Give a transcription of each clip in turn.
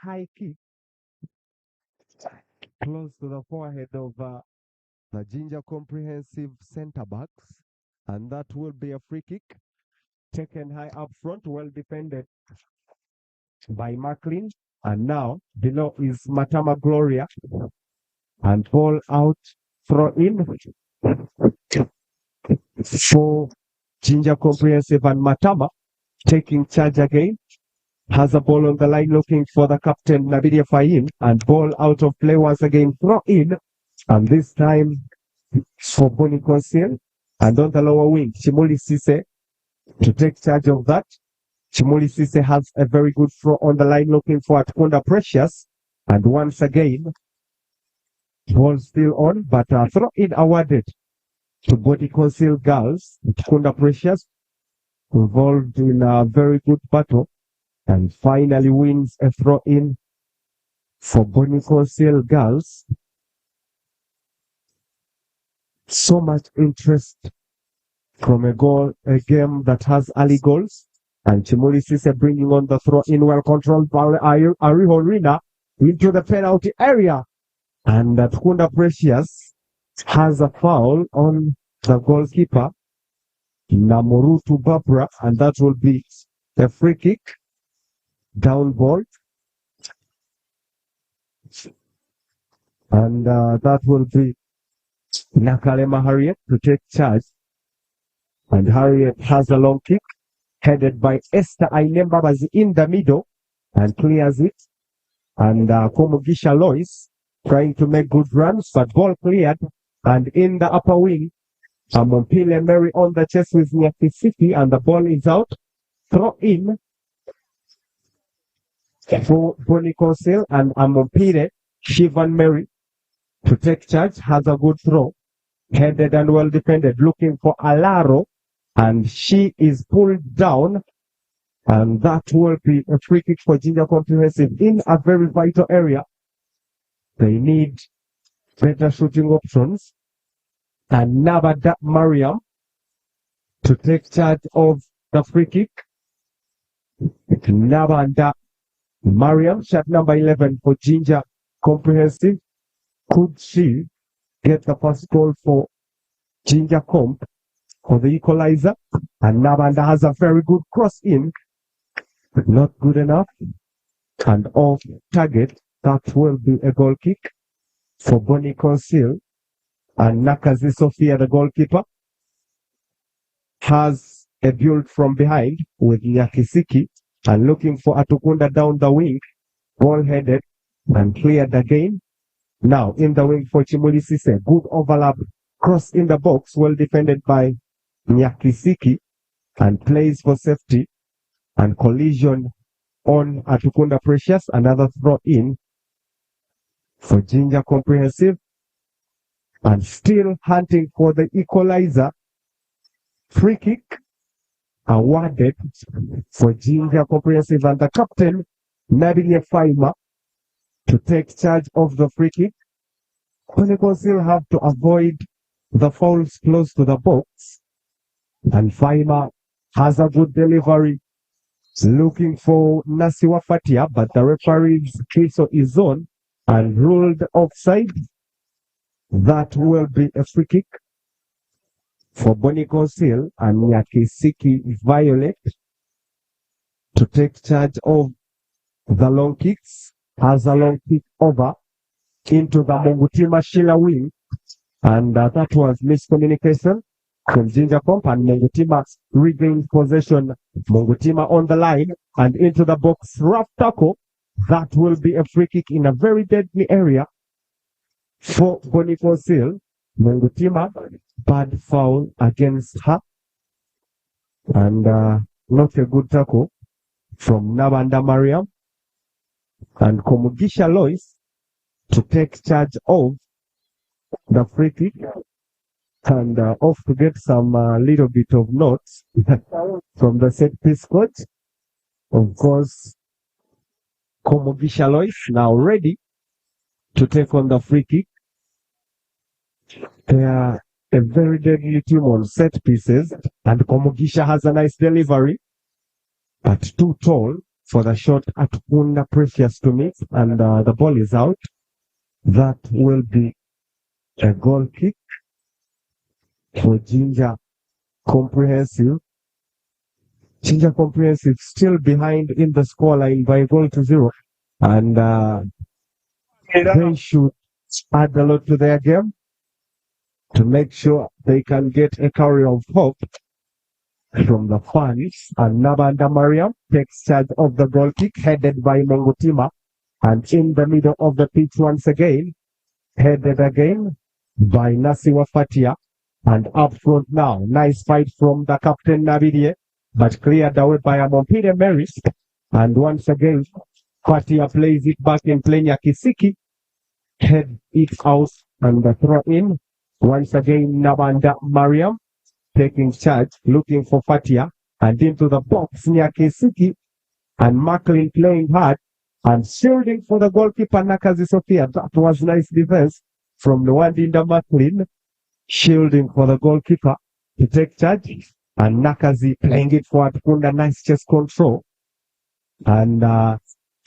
high kick close to the forehead of the Jinja comprehensive center backs, and that will be a free kick taken high up front, well defended by Macklin. And now below is Matama Gloria, and ball out, throw in for Jinja comprehensive, and Matama taking charge again. Has a ball on the line looking for the captain Nabidia Fahim, and ball out of play once again, throw in, and this time for BONI CONSILI, and on the lower wing Chimuli Sise to take charge of that. Chimuli Sise has a very good throw on the line looking for Atkunda Precious, and once again ball still on, but throw in awarded to BONI CONSILI girls. Atkunda Precious involved in a very good battle and finally wins a throw in for BONI CONSILI girls. So much interest from a game that has early goals, and Chimuli Sise bringing on the throw in, well controlled by Ariho Rina into the penalty area, and that Kunda Precious has a foul on the goalkeeper Namorutu Babra, and that will be a free kick down ball, and that will be Nakalema Harriet to take charge, and Harriet has a long kick headed by Esther Ainembabazi in the middle and clears it, and Komugisha Lois trying to make good runs, but ball cleared, and in the upper wing Mompile Mary on the chest with Nyaki City, and the ball is out, throw in for BONI CONSILI, and Mompile Shivan Mary to take charge, has a good throw, headed and well defended, looking for Alaro, and she is pulled down, and that will be a free kick for Jinja Comprehensive in a very vital area. They need better shooting options, and Nabada Mariam to take charge of the free kick. Nabada Mariam, shot number 11 for Jinja Comprehensive. Could she get the first goal for Jinja Comp for the equalizer? And Nabanda has a very good cross in, but not good enough, and off target. That will be a goal kick for BONI CONSILI, and Nakazi Sophia, the goalkeeper, has a build from behind with Nyakisiki, and looking for Atukunda down the wing, ball headed and cleared again. Now in the wing for Chimuli Sise, good overlap, cross in the box, well defended by Nyakisiki, and plays for safety, and collision on Atukunda Precious. Another throw in for Jinja Comprehensive, and still hunting for the equalizer. Free kick awarded for Jinja Comprehensive, and the captain Nadia Faima to take charge of the free kick. BONI CONSILI have to avoid the fouls close to the box, and Faima has a good delivery looking for Nasiwa Fatia, but the referee's whistle is on and ruled offside. That will be a free kick for BONI CONSILI, and Nyakisiki Violet to take charge of the long kicks. Has a long kick over into the Mungutima Sheila wing, and that was miscommunication from Jinja Comp, and Mungutima regained possession. Mungutima on the line and into the box, rough tackle. That will be a free kick in a very deadly area for BONI CONSILI. Mungutima, bad foul against her, and not a good tackle from Nabanda Mariam, and Komugisha Lois to take charge of the free kick, and off to get some little bit of notes from the set piece coach. Of course, Komugisha Lois now ready to take on the free kick. They are a very deadly team on set pieces, and Komugisha has a nice delivery, but too tall for the shot at Kunda Precious to miss, and the ball is out. That will be a goal kick for JINJA Comprehensive. JINJA Comprehensive still behind in the scoreline by a goal to 0. And they should add a lot to their game to make sure they can get a carry of hope from the fans. And Nabanda Mariam takes charge of the goal kick, headed by Mongutima. And in the middle of the pitch once again, headed again by Nasiwa Fatia. And up front now, nice fight from the captain Nabidie, but cleared away by Amompide Meris. And once again, Fatia plays it back in play. Nyakisiki head it out and the throw in. Once again, Nabanda Mariam taking charge, looking for Fatia, and into the box. Nyakisiki and Macklin playing hard and shielding for the goalkeeper Nakazi Sophia. That was nice defense from Nwandinda Macklin, shielding for the goalkeeper to take charge, and Nakazi playing it for Atkunda. Nice chest control, and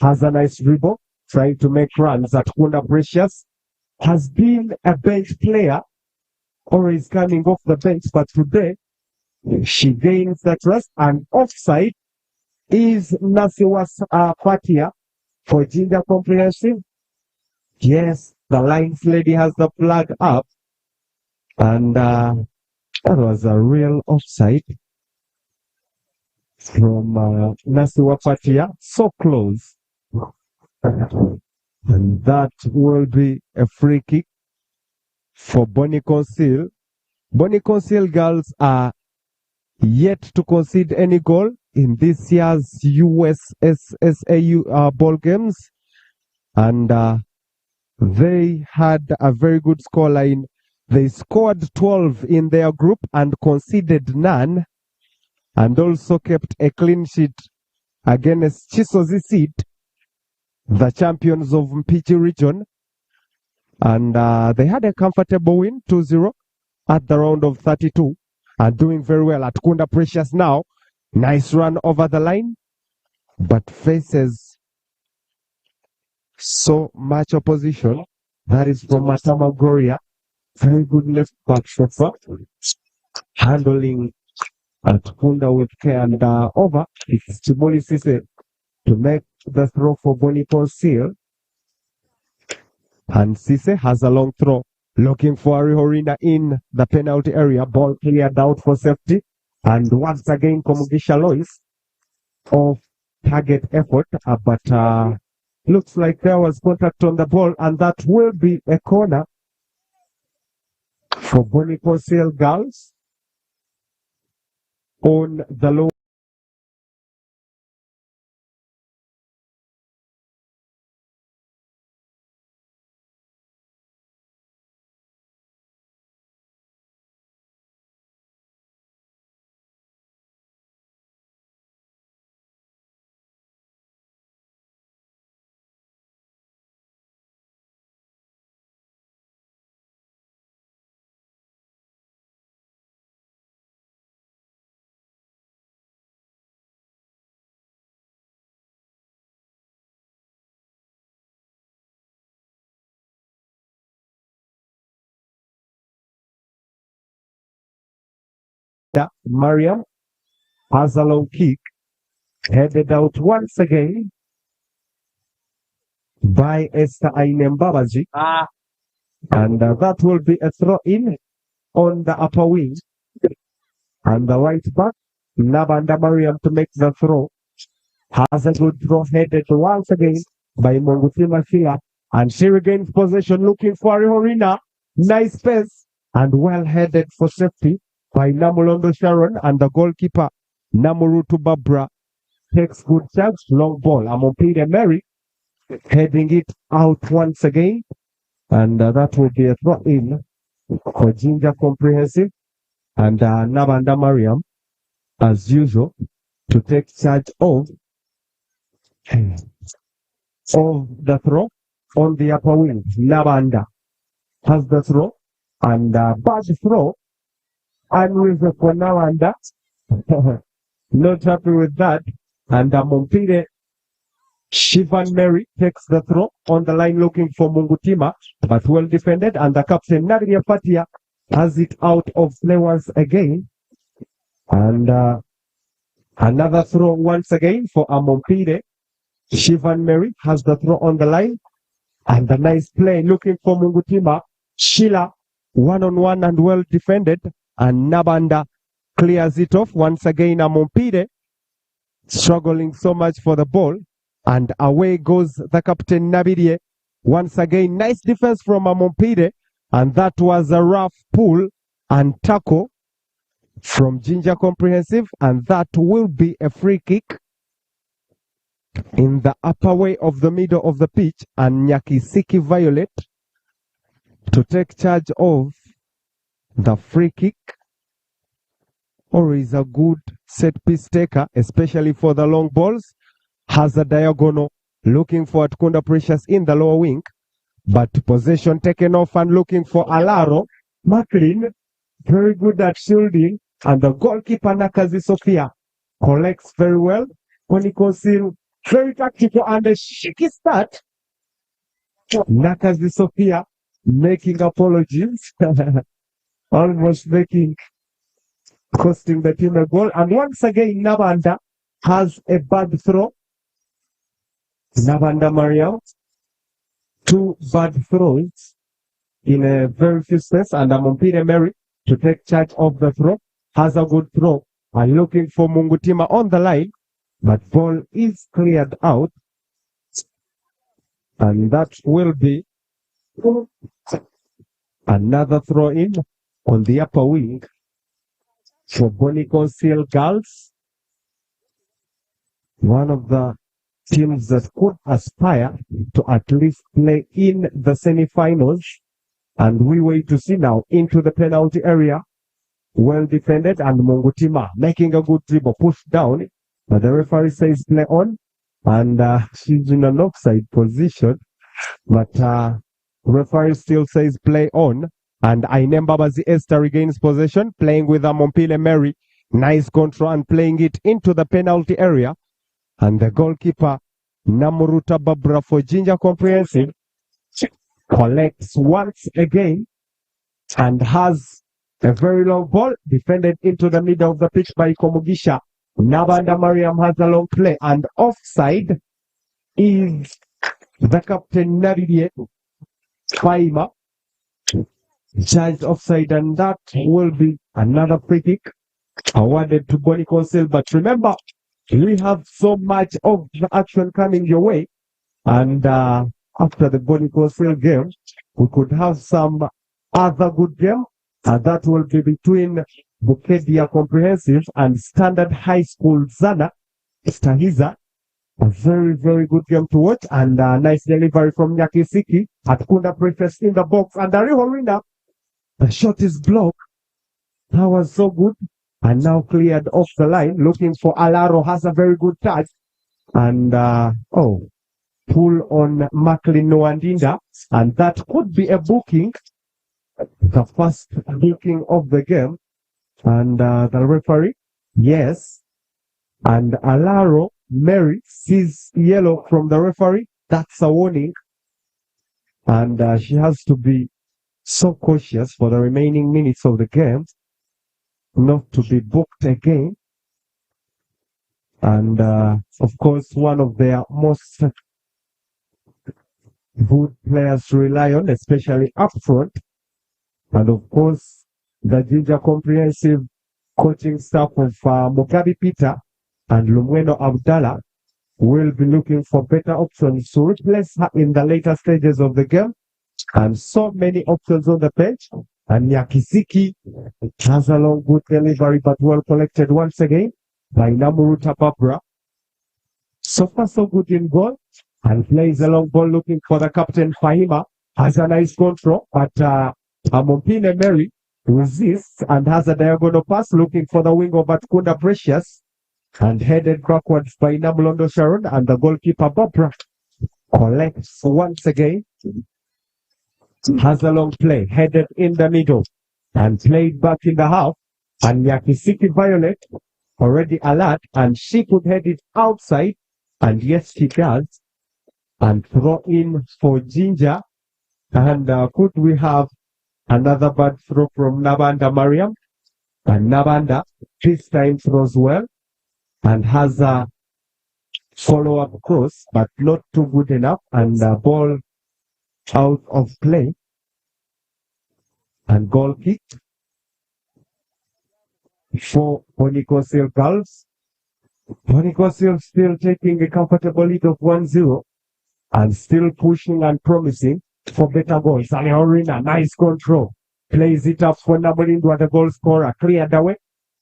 has a nice dribble, trying to make runs. Atkunda Precious has been a bench player, or is coming off the bench, but today she gains the trust. And offside is Nasiwa Fatia for JINJA Comprehensive. Yes, the lines lady has the flag up. And that was a real offside from Nasiwa Fatia. So close. And that will be a free kick for BONI CONSILI. BONI CONSILI girls are yet to concede any goal in this year's USSSA ball games. And they had a very good scoreline. They scored 12 in their group and conceded none, and also kept a clean sheet against Chisozi Seed, the champions of Mpiji region. And they had a comfortable win, 2-0 at the round of 32, and doing very well. At Kunda Precious now, nice run over the line, but faces so much opposition. That is from Matama Gloria. Very good left back chauffeur, handling at Kunda with care, and over. It's Chiboli Sise to make the throw for BONI CONSILI. And Sise has a long throw, looking for Arihorina in the penalty area. Ball cleared out for safety. And once again, Komugisha Lois of target effort, but looks like there was contact on the ball, and that will be a corner for BONI CONSILI girls on the low. Mariam has a long kick, headed out once again by Esther Ainembabaji. And that will be a throw in on the upper wing. And the right back, Nabanda Mariam, to make the throw. Has a good throw, headed once again by Mongutima Fia. And she regains possession, looking for Horina. Nice pace and well headed for safety by Namulondo Sharon, and the goalkeeper Namurutu Babra takes good charge. Long ball. Amompide Mary heading it out once again, and that will be a throw in for JINJA Comprehensive. And Nabanda Mariam, as usual, to take charge of the throw on the upper wing. Nabanda has the throw, and bad throw. Unreasonable for Nabanda. Not happy with that. And Mompide Shivan Mary takes the throw on the line looking for Mungutima, but well defended, and the captain Nadia Fatia has it out of play once again. And another throw once again for Amompide. Shivan Mary has the throw on the line, and a nice play looking for Mungutima. Sheila, one-on-one and well defended, and Nabanda clears it off. Once again, Amompide struggling so much for the ball, and away goes the captain Nabidie. Once again, nice defense from Amompide, and that was a rough pull and tackle from JINJA Comprehensive, and that will be a free kick in the upper way of the middle of the pitch, and Nyakisiki Violet to take charge of the free kick. Or is a good set piece taker, especially for the long balls. Has a diagonal looking for Atkunda Precious in the lower wing, but possession taken off and looking for Alaro. Macklin, very good at shielding, and the goalkeeper Nakazi Sophia collects very well. Boni CONSILI, very tactical and a shaky start. Nakazi Sophia making apologies, almost costing the team a goal. And once again, Nabanda has a bad throw. Nabanda Mariam, 2 bad throws in a very few steps, and Amompide Mary to take charge of the throw. Has a good throw and looking for Mungutima on the line, but ball is cleared out, and that will be another throw in on the upper wing for Boni CONSILI girls, one of the teams that could aspire to at least play in the semi-finals. And we wait to see now into the penalty area. Well defended, and Mungutima making a good dribble, pushed down, but the referee says play on, and she's in an offside position, but referee still says play on. And Ainembabazi Esther regains possession, playing with Amompide Mary. Nice control and playing it into the penalty area. And the goalkeeper, Namuruta Babra for JINJA Comprehensive, collects once again and has a very long ball defended into the middle of the pitch by Komugisha. Nabanda Mariam has a long play, and offside is the captain Naridie Faima. Judged offside, and that will be another free kick awarded to Boni CONSILI. But remember, we have so much of the action coming your way, and after the Boni CONSILI game, we could have some other good game, and that will be between Bukedia Comprehensive and Standard High School Zana Stahiza. A very, very good game to watch, and a nice delivery from Nyakisiki at Kunda Prefest in the box, and the Horina. The shot is blocked. That was so good. And now cleared off the line. Looking for Alaro. Has a very good touch. And, pull on Macklin Noandinda. And that could be a booking. The first booking of the game. And the referee, yes. And Alaro Mary sees yellow from the referee. That's a warning. And she has to be so cautious for the remaining minutes of the game not to be booked again. And of course, one of their most good players to rely on, especially up front. And of course, the JINJA Comprehensive coaching staff of Mugabe Peter and Lumweno Abdallah will be looking for better options to replace her in the later stages of the game. And so many options on the pitch. And Nyakisiki has a long good delivery, but well collected once again by Namuruta Babra. So far so good in goal, and plays a long ball looking for the captain Fahima. Has a nice control, but Amompide Mary resists and has a diagonal pass looking for the wing of Atkunda Precious, and headed backwards by Namulondo Sharon, and the goalkeeper Babra collects once again. Has a long play, headed in the middle, and played back in the half. And Nyakisiki Violet already alert, and she could head it outside, And yes, she does. And throw in for JINJA. And could we have another bad throw from Nabanda Mariam? And Nabanda this time throws well and has a follow-up cross, but not too good enough. And the ball out of play. And goal kick for BONI CONSILI Girls. BONI CONSILI still taking a comfortable lead of 1-0 and still pushing and promising for better goals. Alihorina, nice control. Plays it up for Namulindwa, the goal scorer. Cleared away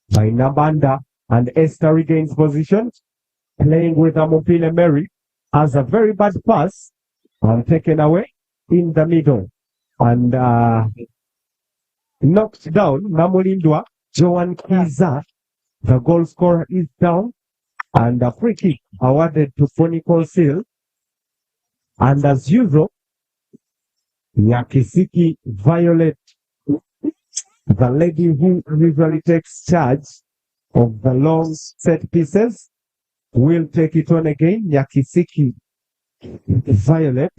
by Nabanda, and Esther regains position. Playing with Amopile Mary. Has a very bad pass and taken away in the middle. And knocked down Namulindwa. Joan Kiza, the goal scorer, is down. And a free kick awarded to BONI CONSILI. And as usual, Nyakisiki Violet, the lady who usually takes charge of the long set pieces, will take it on again. Nyakisiki Violet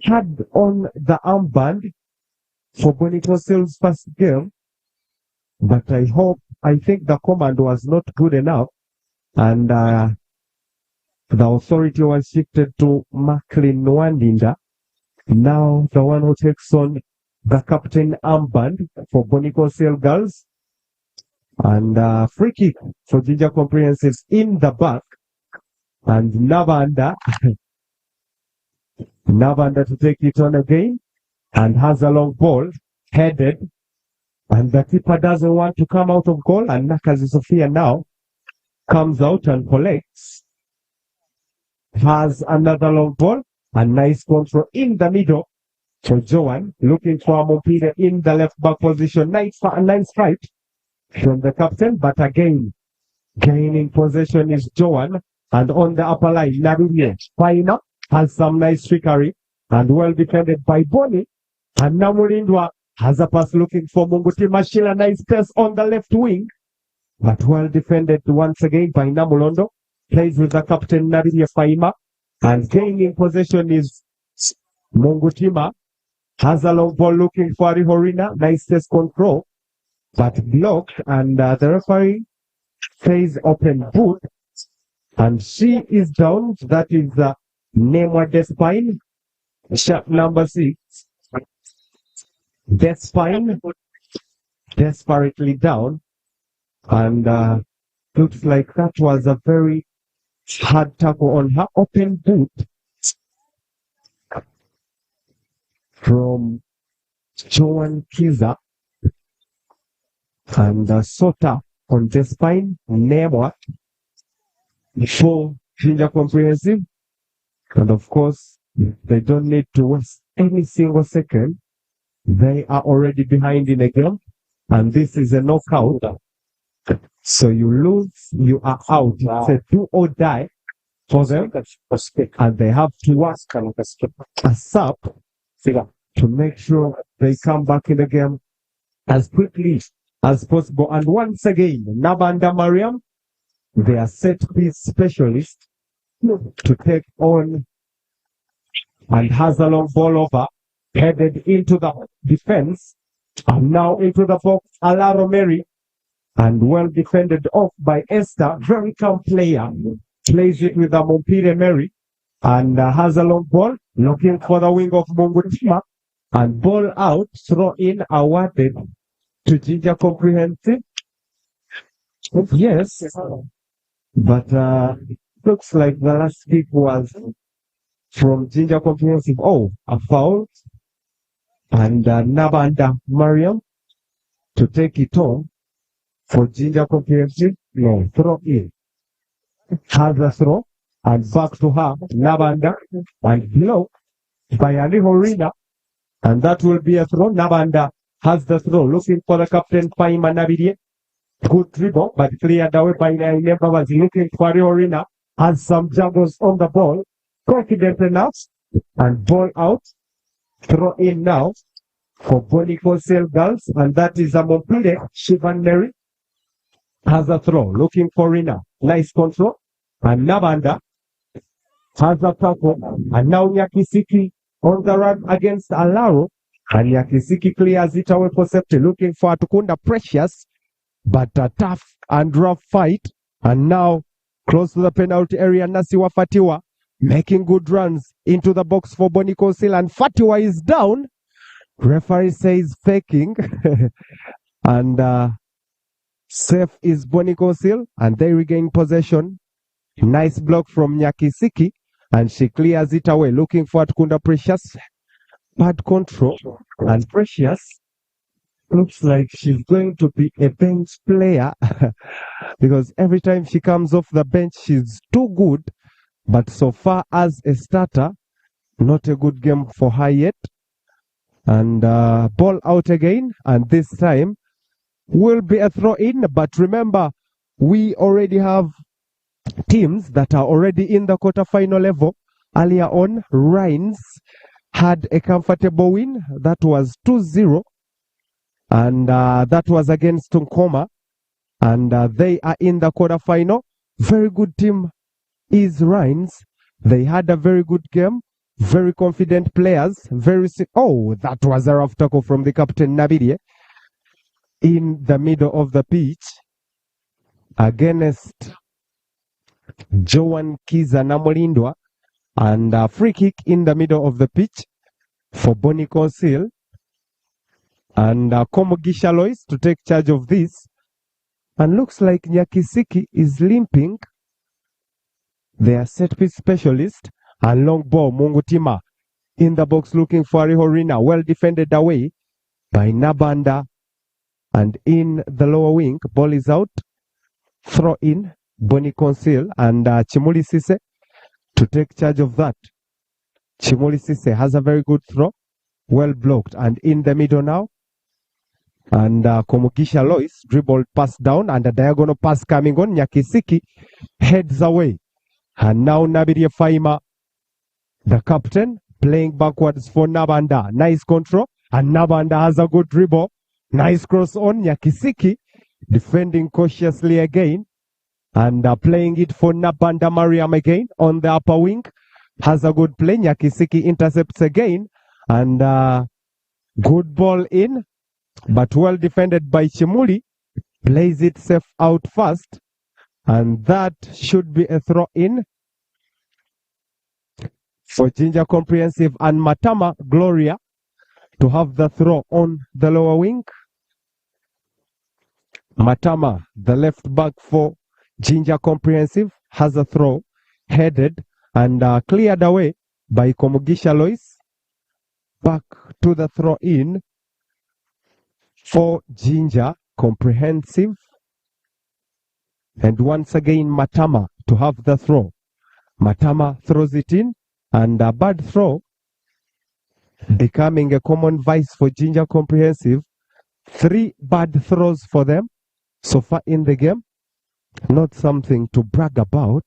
had on the armband for BONI CONSILI's first game, but I think the command was not good enough, and the authority was shifted to Macklin Nwandinda. Now the one who takes on the captain armband for BONI CONSILI Girls. And free kick for JINJA Comprehensives in the back. And Nabanda to take it on again. And has a long ball headed. And the keeper doesn't want to come out of goal. And Nakazi Sophia now comes out and collects. Has another long ball. A nice control in the middle for Joan, looking for Amopile in the left back position. Nice fight from the captain, but again, gaining possession is Joan, and on the upper line, Naruye Faina has some nice trickery and well defended by BONI, and Namulindwa has a pass looking for Munguti Mashila. Nice pass on the left wing, but well defended once again by Namulondo. Plays with the captain Naruye Faima. And gaining possession is Mungutima. Has a long ball looking for Arihorina. Nice test control, but blocked. And the referee says open boot. And she is down. That is Nemwa Despine. Sharp number 6. Despine. Desperately down. And looks like that was a very hard tackle on her. Open boot from Joan Kiza, and Sota on the spine. Nemwa for JINJA Comprehensive. And of course, they don't need to waste any single second. They are already behind in a game, and this is a knockout. So you lose, you are out. It's a do or die for them, and they have to work a sub to make sure they come back in the game as quickly as possible. And once again, Nabanda Mariam, they are set piece specialist to take on, and has a long ball over, headed into the defense, and now into the box. Alaro Mary. And well defended off by Esther. Very calm player. Plays it with Amopile Mary. And has a long ball. Looking for the wing of Mungutima. And ball out. Throw in awarded to JINJA Comprehensive. Yes. But looks like the last kick was from JINJA Comprehensive. Oh, a foul. And Nabanda Mariam to take it on. For JINJA Comprehensive, no, throw in. Has a throw, and back to her, Nabanda, and blocked by Arihorina, and that will be a throw. Nabanda has the throw, looking for the captain, Faima Nabidie. Good dribble, but cleared away by Nemba. Was looking for Arihorina, has some juggles on the ball, confident enough, and ball out. Throw in now for BONI CONSILI Girls, and that is a Mopile Shivan Mary. Has a throw, looking for Rina. Nice control. And Nabanda has a tackle, and now Nyakisiki on the run against Alaro, and Nyakisiki clears it away for safety, looking for Atukunda Precious, but a tough and rough fight, and now close to the penalty area, Nasiwa Fatiwa making good runs into the box for BONI CONSILI, and Fatiwa is down. Referee says faking, and safe is BONI CONSILI, and they regain possession. Nice block from Nyakisiki, and she clears it away, looking for Atukunda Precious. Bad control, and Precious looks like she's going to be a bench player because every time she comes off the bench, she's too good. But so far as a starter, not a good game for her yet. And ball out again, and this time will be a throw in. But remember, we already have teams that are already in the quarterfinal level. Earlier on, Rhines had a comfortable win. That was 2-0. And that was against Nkoma. And they are in the quarterfinal. Very good team is Rhines. They had a very good game. Very confident players. Oh, that was a rough tackle from the captain Nabidie in the middle of the pitch against Joan Kiza Namolindwa, and a free kick in the middle of the pitch for BONI CONSILI, and Komugisha Lois to take charge of this, and looks like Nyakisiki is limping. Their set piece specialist, and long ball Mungutima in the box looking for Rihorina, well defended away by Nabanda, and in the lower wing, ball is out, throw in BONI CONSILI, and Chimuli Sise to take charge of that. Chimuli Sise has a very good throw, well blocked, and in the middle now, and Komugisha Lois dribbled pass down, and a diagonal pass coming on. Nyakisiki heads away, and now Nabidie Faima, the captain, playing backwards for Nabanda. Nice control, and Nabanda has a good dribble. Nice cross on. Nyakisiki defending cautiously again, and playing it for Nabanda Mariam again on the upper wing. Has a good play. Nyakisiki intercepts again, and good ball in, but well defended by Chimuli. Plays it safe out fast, and that should be a throw in for JINJA Comprehensive, and Matama Gloria to have the throw on the lower wing. Matama, the left back for JINJA Comprehensive, has a throw headed and cleared away by Komugisha Lois. Back to the throw in for JINJA Comprehensive, and once again Matama to have the throw. Matama throws it in, and a bad throw becoming a common vice for JINJA Comprehensive. 3 bad throws for them so far in the game. Not something to brag about.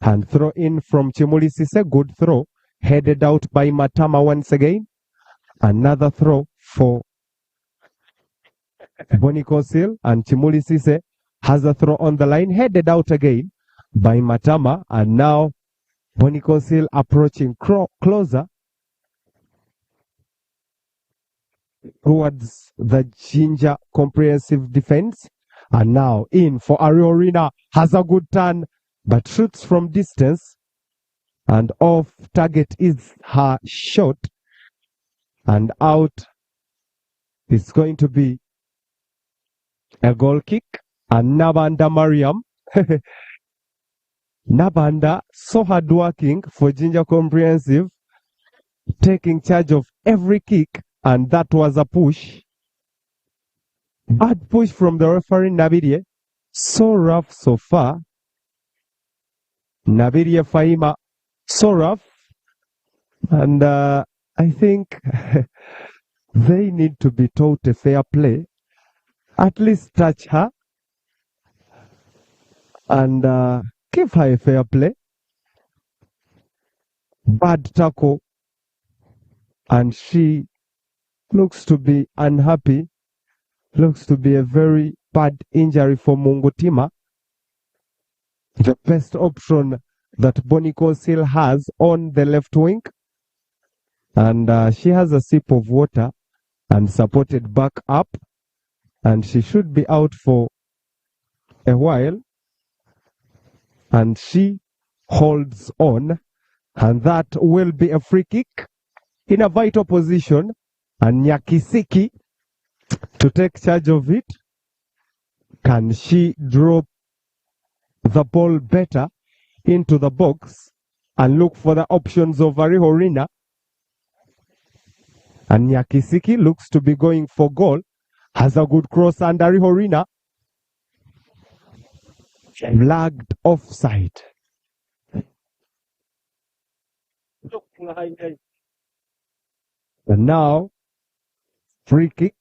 And throw in from Chimuli Sise. Good throw. Headed out by Matama once again. Another throw for BONI CONSILI, and Chimuli Sise has a throw on the line. Headed out again by Matama. And now BONI CONSILI approaching closer towards the JINJA Comprehensive defense. And now in for Ariorina. Has a good turn, but shoots from distance, and off target is her shot, and out is going to be a goal kick. And Nabanda Mariam Nabanda, so hardworking for JINJA Comprehensive, taking charge of every kick, and that was a push. Bad push from the referee Nabidie. So rough so far. Nabidie Faima, so rough. And I think they need to be taught a fair play. At least touch her and give her a fair play. Bad tackle, and she looks to be unhappy. Looks to be a very bad injury for Mungutima. The best option that BONI CONSILI has on the left wing. And she has a sip of water and supported back up. And she should be out for a while. And she holds on. And that will be a free kick in a vital position. And Nyakisiki to take charge of it. Can she drop the ball better into the box and look for the options of Arihorina? And Nyakisiki looks to be going for goal. Has a good cross, and Arihorina flagged offside. And now, free kick.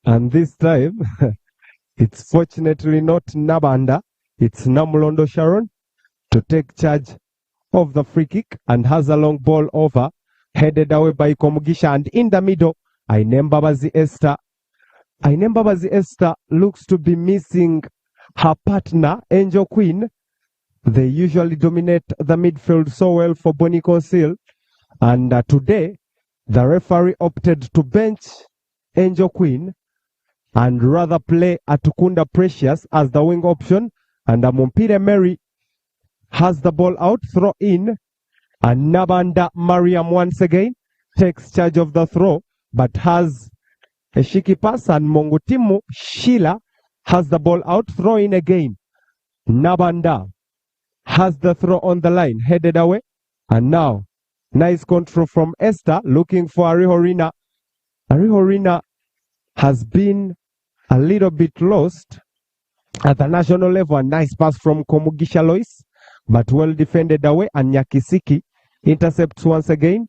And this time, it's fortunately not Nabanda. It's Namulondo Sharon to take charge of the free kick and has a long ball over, headed away by Komugisha, and in the middle, Ainembabazi Esther. Ainembabazi Esther looks to be missing her partner, Angel Queen. They usually dominate the midfield so well for BONI CONSILI. And today, the referee opted to bench Angel Queen and rather play Atukunda Precious as the wing option. And Mumpire Mary has the ball out, throw in. And Nabanda Mariam once again takes charge of the throw, but has a cheeky pass, and Mongutimu Sheila has the ball out, throw in again. Nabanda has the throw on the line, headed away. And now, nice control from Esther, looking for Arihorina. Arihorina has been a little bit lost at the national level. A nice pass from Komugisha Lois, but well defended away, and Nyakisiki intercepts once again.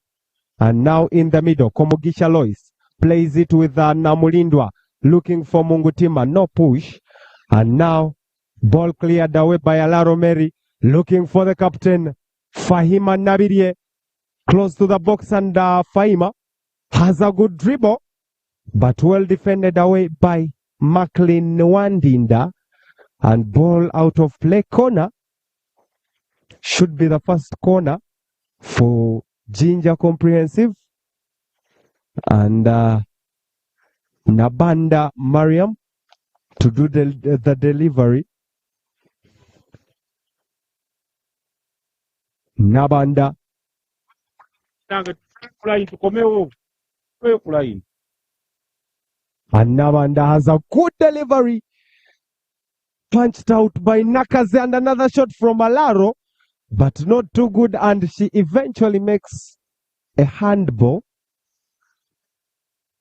And now in the middle, Komugisha Lois plays it with Namulindwa, looking for Mungutima, no push. And now, ball cleared away by Alaro Mary, looking for the captain, Fahima Nabirie, close to the box, and Fahima has a good dribble, but well defended away by Macklin Nwandinda, and ball out of play. Corner should be the first corner for JINJA Comprehensive. And Nabanda Mariam to do the delivery. Nabanda. And Nabanda has a good delivery. Punched out by Nakaze, and another shot from Alaro, but not too good. And she eventually makes a handball.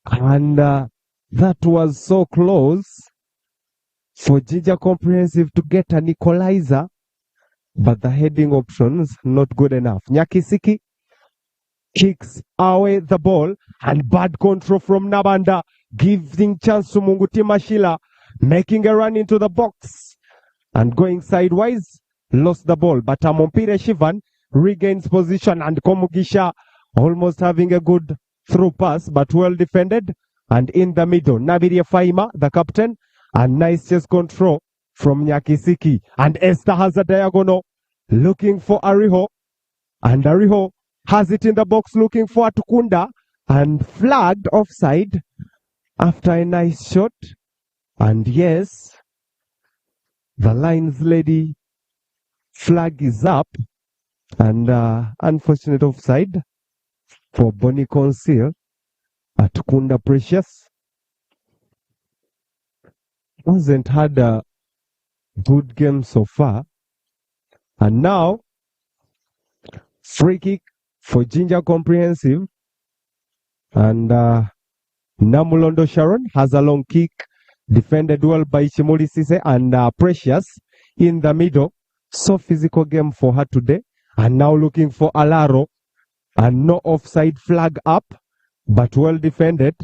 And that was so close for JINJA Comprehensive to get an equalizer, but the heading options not good enough. Nyakisiki kicks away the ball, and bad control from Nabanda, giving chance to Mungutima Sheila, making a run into the box and going sideways, lost the ball. But Amompire Shivan regains position, and Komugisha almost having a good through pass, but well defended. And in the middle, Nabiria Faima, the captain, and nice chest control from Nyakisiki. And Esther has a diagonal, looking for Ariho. And Ariho has it in the box, looking for Atukunda, and flagged offside after a nice shot. And yes, the lines lady flag is up, and unfortunate offside for BONI CONSILI. Atukunda Precious hasn't had a good game so far. And now, free kick for JINJA Comprehensive. And Namulondo Sharon has a long kick, defended well by Chimuli Sise, and Precious in the middle. So physical game for her today. And now looking for Alaro, and no offside flag up, but well defended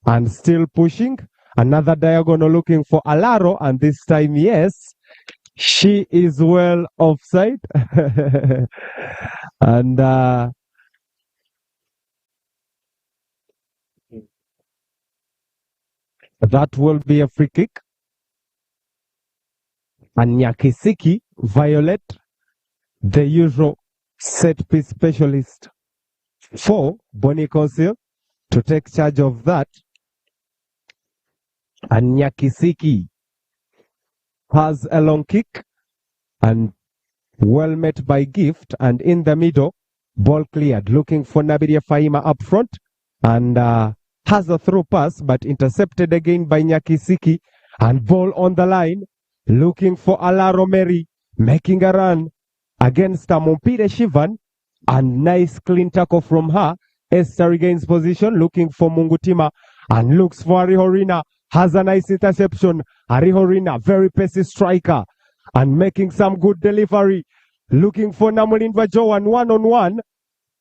and still pushing. Another diagonal looking for Alaro, and this time, yes, she is well offside. And that will be a free kick. And Nyakisiki, Violet, the usual set piece specialist for BONI Council to take charge of that. And Nyakisiki has a long kick and well met by Gift, and in the middle, ball cleared, looking for Nabiria Faima up front, and has a through pass, but intercepted again by Nyakisiki, and ball on the line, looking for Ala Romeri, making a run against Mumpire Shivan, and nice clean tackle from her. Esther regains position, looking for Mungutima, and looks for Arihorina, has a nice interception. Arihorina, very pacey striker, and making some good delivery, looking for Namulindwa Joan one-on-one,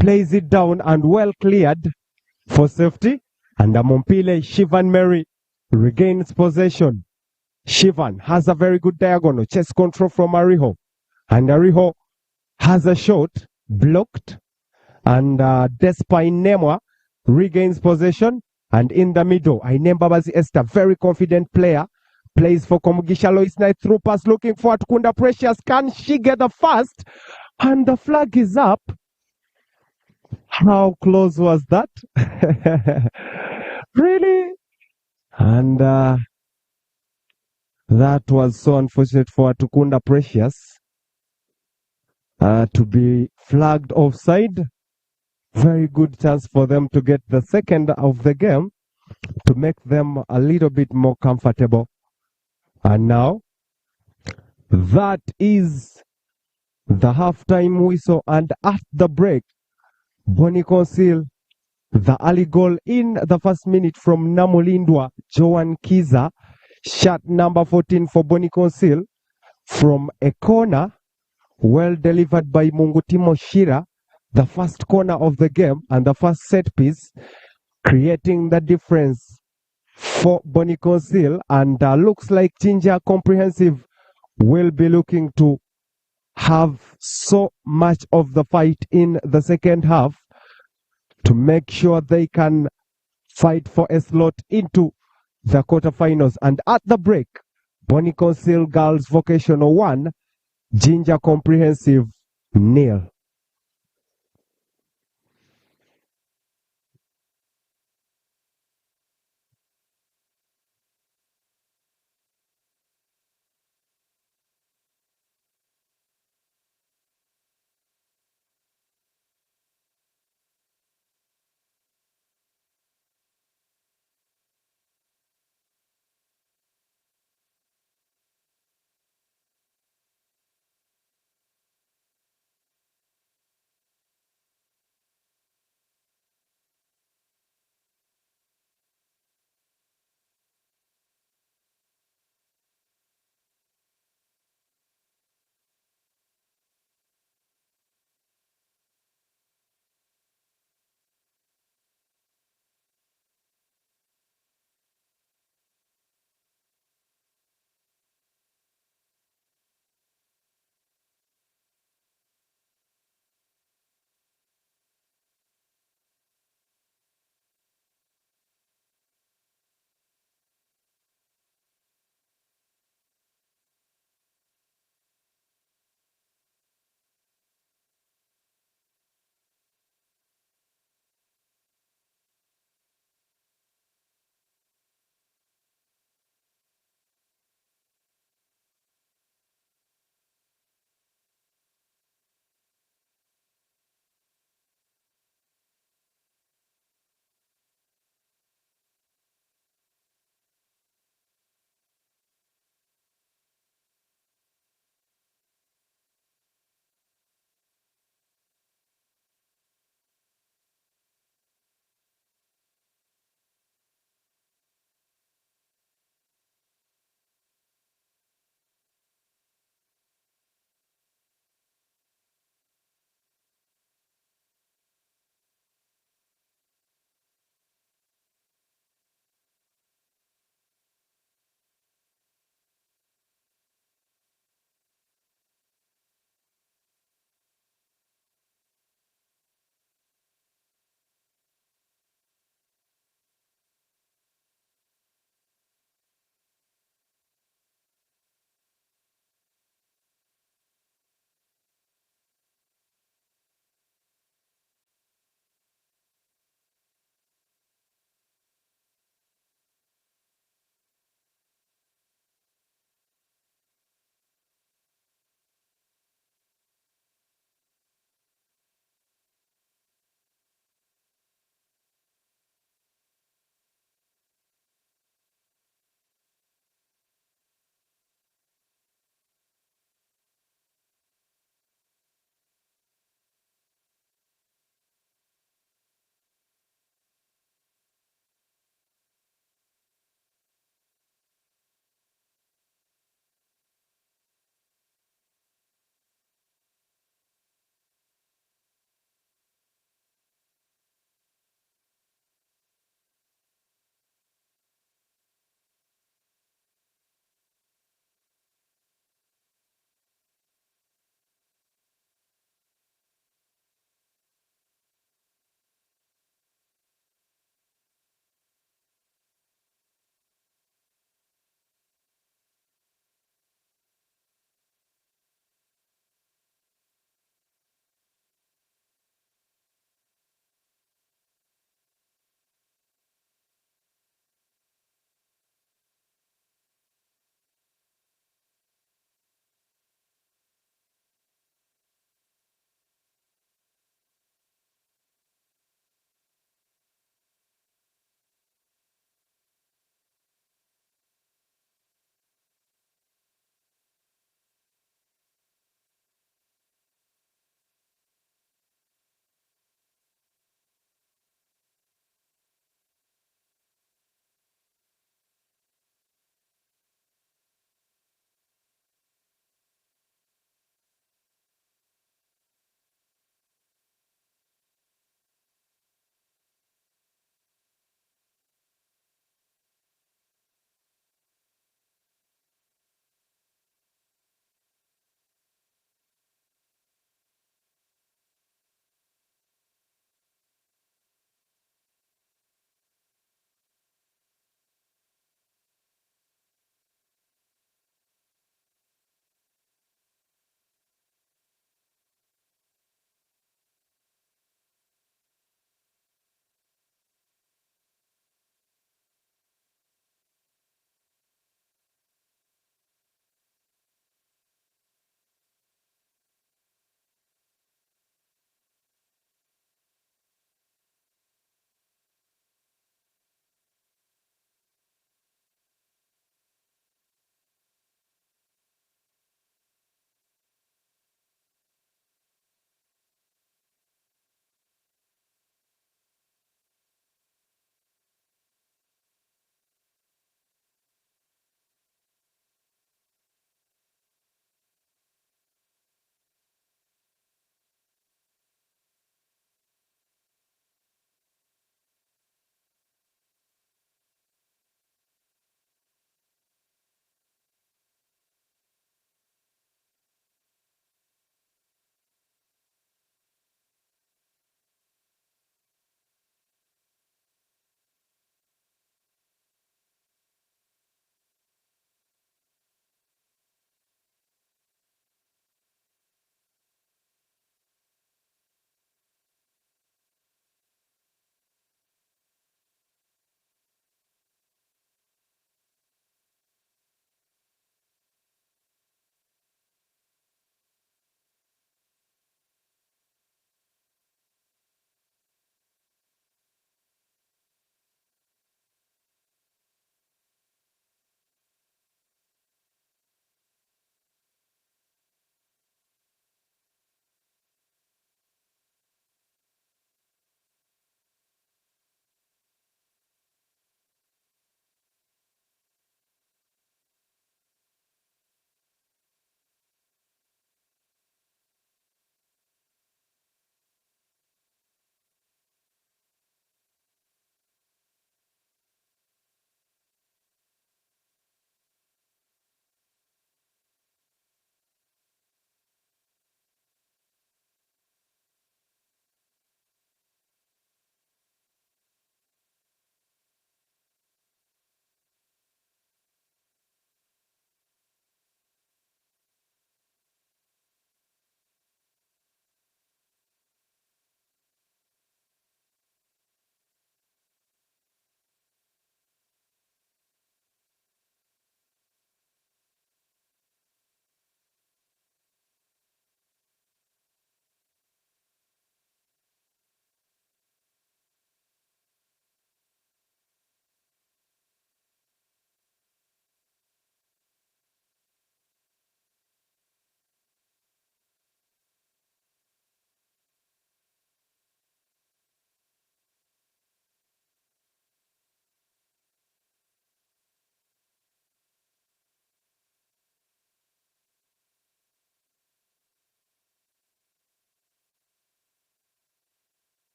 plays it down and well cleared for safety, and Mumpile Shivan Mary regains possession. Shivan has a very good diagonal, chest control from Ariho, and Ariho has a shot blocked, and Despine Nemwa regains possession, and in the middle, Ainembabazi Esther, very confident player, plays for Komugisha Lois Knight through pass, looking for Atukunda Precious. Can she get the first? And the flag is up. How close was that? Really? And that was so unfortunate for Atukunda Precious to be flagged offside. Very good chance for them to get the second of the game to make them a little bit more comfortable. And now, that is the halftime whistle, and at the break, BONI Council, the early goal in the first minute from Namulindwa Joan Kiza, shot number 14 for BONI Council from a corner, well delivered by Mungutimo Shira, the first corner of the game and the first set piece, creating the difference for BONI Council. And looks like JINJA Comprehensive will be looking to have so much of the fight in the second half to make sure they can fight for a slot into the quarterfinals. And at the break, BONI Council Girls Vocational 1, JINJA Comprehensive 0.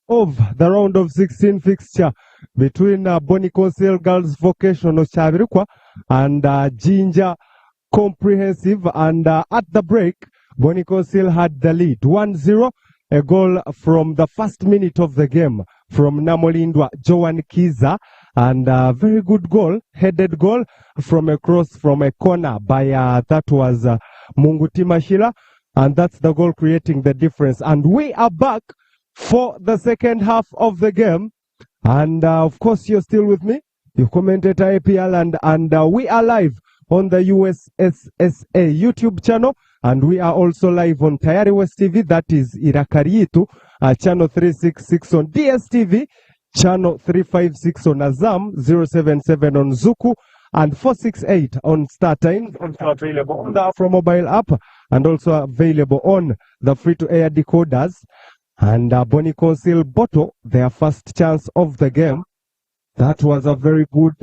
of the round of 16 fixture between BONI CONSILI Girls Vocational Chabirikwa and JINJA Comprehensive. And at the break, BONI CONSILI had the lead 1-0, a goal from the first minute of the game from Namolindwa Joan Kiza, and a very good goal, headed goal from a cross from a corner by that was Munguti Mashila, and that's the goal creating the difference. And we are back for the second half of the game, and of course you're still with me, your commentator APL, and we are live on the USSSA YouTube channel, and we are also live on Tayari West TV, that is Irakariitu, channel 366 on DStv, channel 356 on AZAM, 077 on Zuku, and 468 on StarTimes, also available on the Afro mobile app, and also available on the FreeToAir decoders. And BONI CONSILI bottle their first chance of the game. That was a very good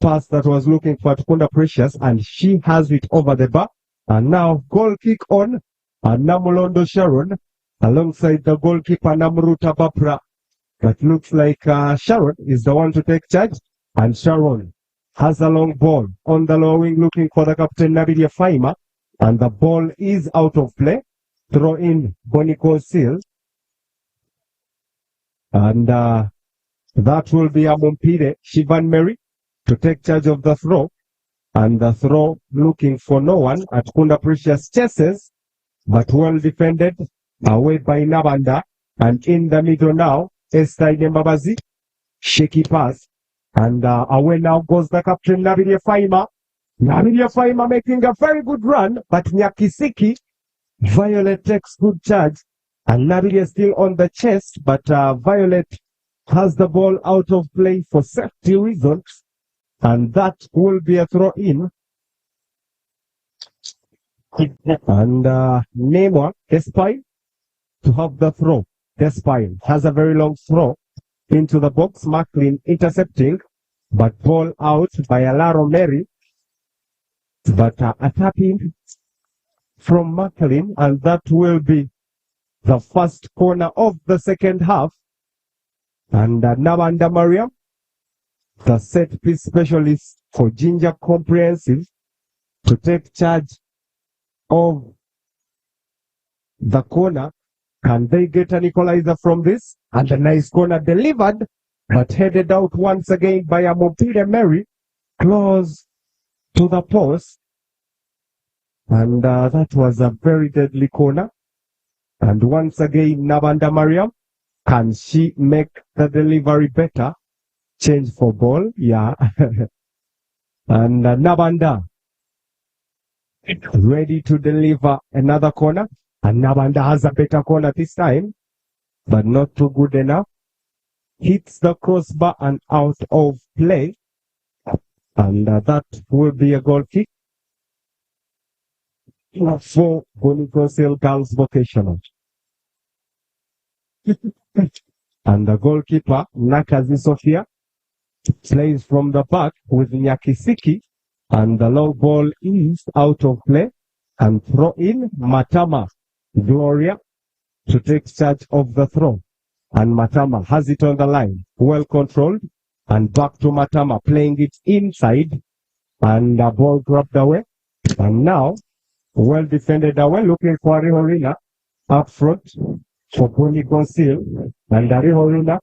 pass that was looking for Tukunda Precious, and she has it over the bar. And now goal kick on Namulondo Sharon alongside the goalkeeper Namruta Bapra. But looks like Sharon is the one to take charge, and Sharon has a long ball on the low wing looking for the captain Nabidia Faima, and the ball is out of play. Throw in BONI CONSILI, and that will be Amumpire Shivan Mary to take charge of the throw. And the throw looking for no one at Kunda Precious chases, but well defended away by Nabanda. And in the middle now, Esther Mbabazi, shaky pass. And away now goes the captain Nabidia Faima. Nabidia Faima making a very good run, but Nyakisiki, Violet takes good charge. And Nabidia still on the chest, but Violet has the ball out of play for safety reasons. And that will be a throw in. And Neymar, Despine, to have the throw. Despine has a very long throw into the box. Macklin intercepting, but ball out by Alaro Mary. But a tapping from Macklin, and that will be the first corner of the second half. And Nabanda Mariam, the set piece specialist for JINJA Comprehensive, to take charge of the corner. Can they get an equalizer from this? And a nice corner delivered, but headed out once again by Amopire Mary, close to the post. And that was a very deadly corner. And once again, Nabanda Mariam, can she make the delivery better? Change for ball, yeah. And Nabanda ready to deliver another corner. And Nabanda has a better corner this time, but not too good enough. Hits the crossbar and out of play. And that will be a goal kick for BONI CONSILI Girls Vocational. And the goalkeeper, Nakazi Sophia, plays from the back with Nyakisiki, and the long ball is out of play, and throw in Matama Gloria to take charge of the throw. And Matama has it on the line, well controlled, and back to Matama playing it inside, and the ball dropped away. And now, well defended away, looking for Rihorina up front for BONI CONSILI, and Rihorina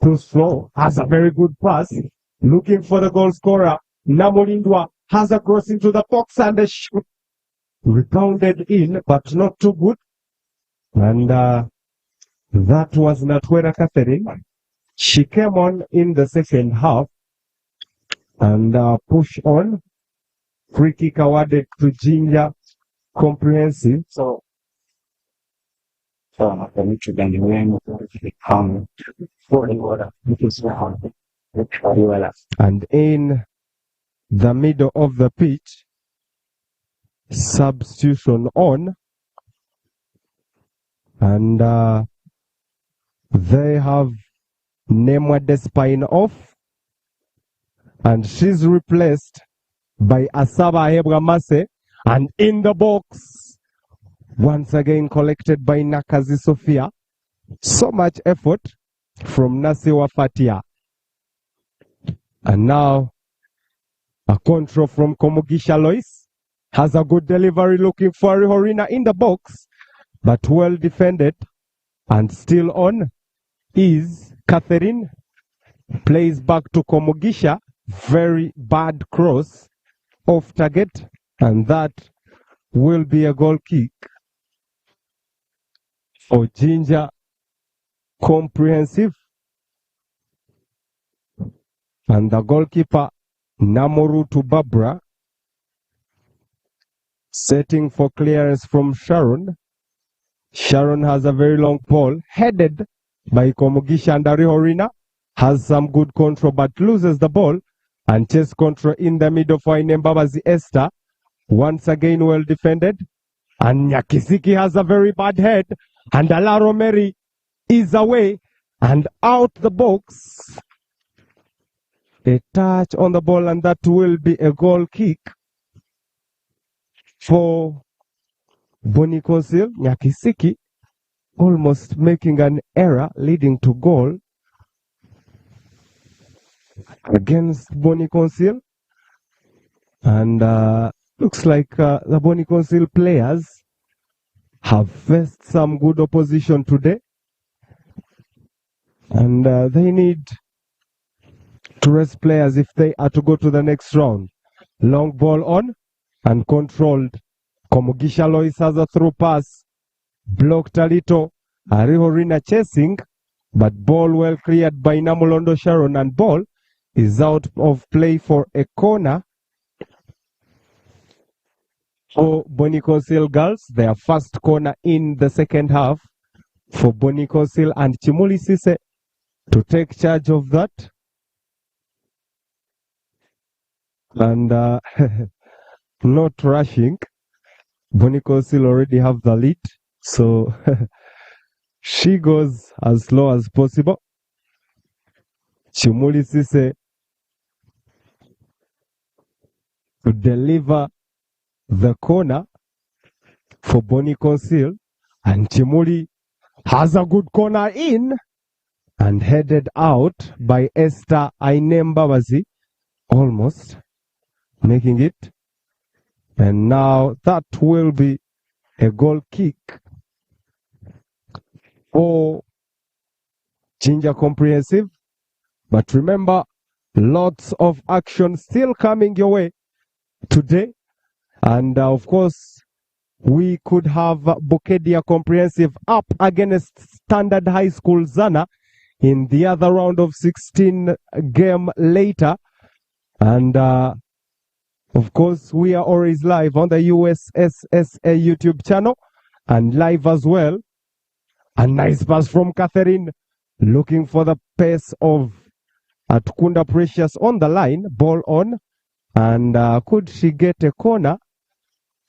too slow, has a very good pass, looking for the goal scorer. Namolindwa has a cross into the box, and a shoot rebounded in, but not too good. And that was Natwera Catherine. She came on in the second half and push on. Free kick awarded to JINJA Comprehensive. So and in the middle of the pitch, substitution on, and they have Nemwa Despine off, and she's replaced by Asaba Hebramase, and in the box, once again collected by Nakazi Sophia. So much effort from Nasiwa Fatia. And now a control from Komugisha Lois. Has a good delivery looking for Rihorina in the box, but well defended. And still on is Catherine. Plays back to Komugisha. Very bad cross off target. And that will be a goal kick for JINJA Comprehensive. And the goalkeeper, Namoru to Barbara, setting for clearance from Sharon. Sharon has a very long ball, headed by Komugisha, and Rihorina has some good control but loses the ball. And chase control in the middle for Inembabazi Esther. Once again well defended. And Nyakisiki has a very bad head. And Alaro Mary is away and out the box. A touch on the ball, and that will be a goal kick for BONI CONSILI. Nyakisiki almost making an error leading to goal against BONI CONSILI. And looks like the BONI CONSILI players have faced some good opposition today. And they need to rest players if they are to go to the next round. Long ball on and controlled. Komugisha Lois has a through pass. Blocked a little. Rihorina chasing. But ball well cleared by Namulondo Sharon. And ball is out of play for a corner for BONI CONSILI girls. Their first corner in the second half for BONI CONSILI, and Chimuli Sise to take charge of that. And not rushing. BONI CONSILI already have the lead, so she goes as slow as possible. Chimuli Sise to deliver the corner for BONI CONSILI, and Chimuli has a good corner in and headed out by Esther Ainembabazi, almost making it. And now that will be a goal kick for JINJA Comprehensive. But remember, lots of action still coming your way today. And of course, we could have Bukedia Comprehensive up against Standard High School Zana in the other round of 16 game later. And of course, we are always live on the USSSA YouTube channel and live as well. A nice pass from Catherine, looking for the pace of Atukunda Precious on the line, ball on. And could she get a corner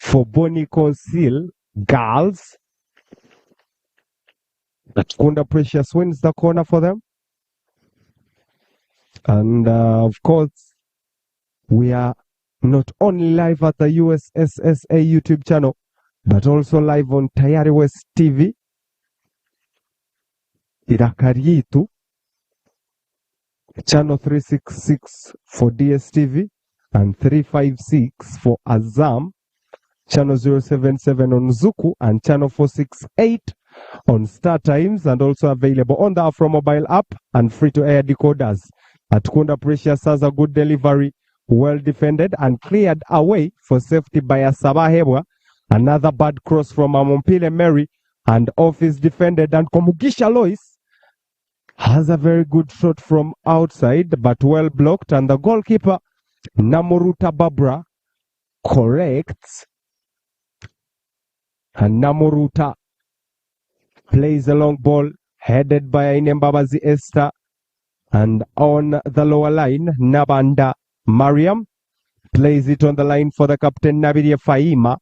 for BONI CONSILI girls? Atukunda Precious wins the corner for them. And of course, we are not only live at the USSSA YouTube channel, but also live on Tayari West TV, Irakaritu, channel 366 for DStv, and 356 for AZAM, channel 077 on Zuku, and channel 468 on StarTimes, and also available on the Afro mobile app and free-to-air decoders. Atukunda Precious has a good delivery, well defended and cleared away for safety by Asabahebwa. Another bad cross from Amompile Mary, and off is defended, and Komugisha Lois has a very good shot from outside, but well blocked, and the goalkeeper Namoruta Barbara corrects, and Namoruta plays a long ball headed by Inembabazi Esther, and on the lower line Nabanda Mariam plays it on the line for the captain Nabiria Faima,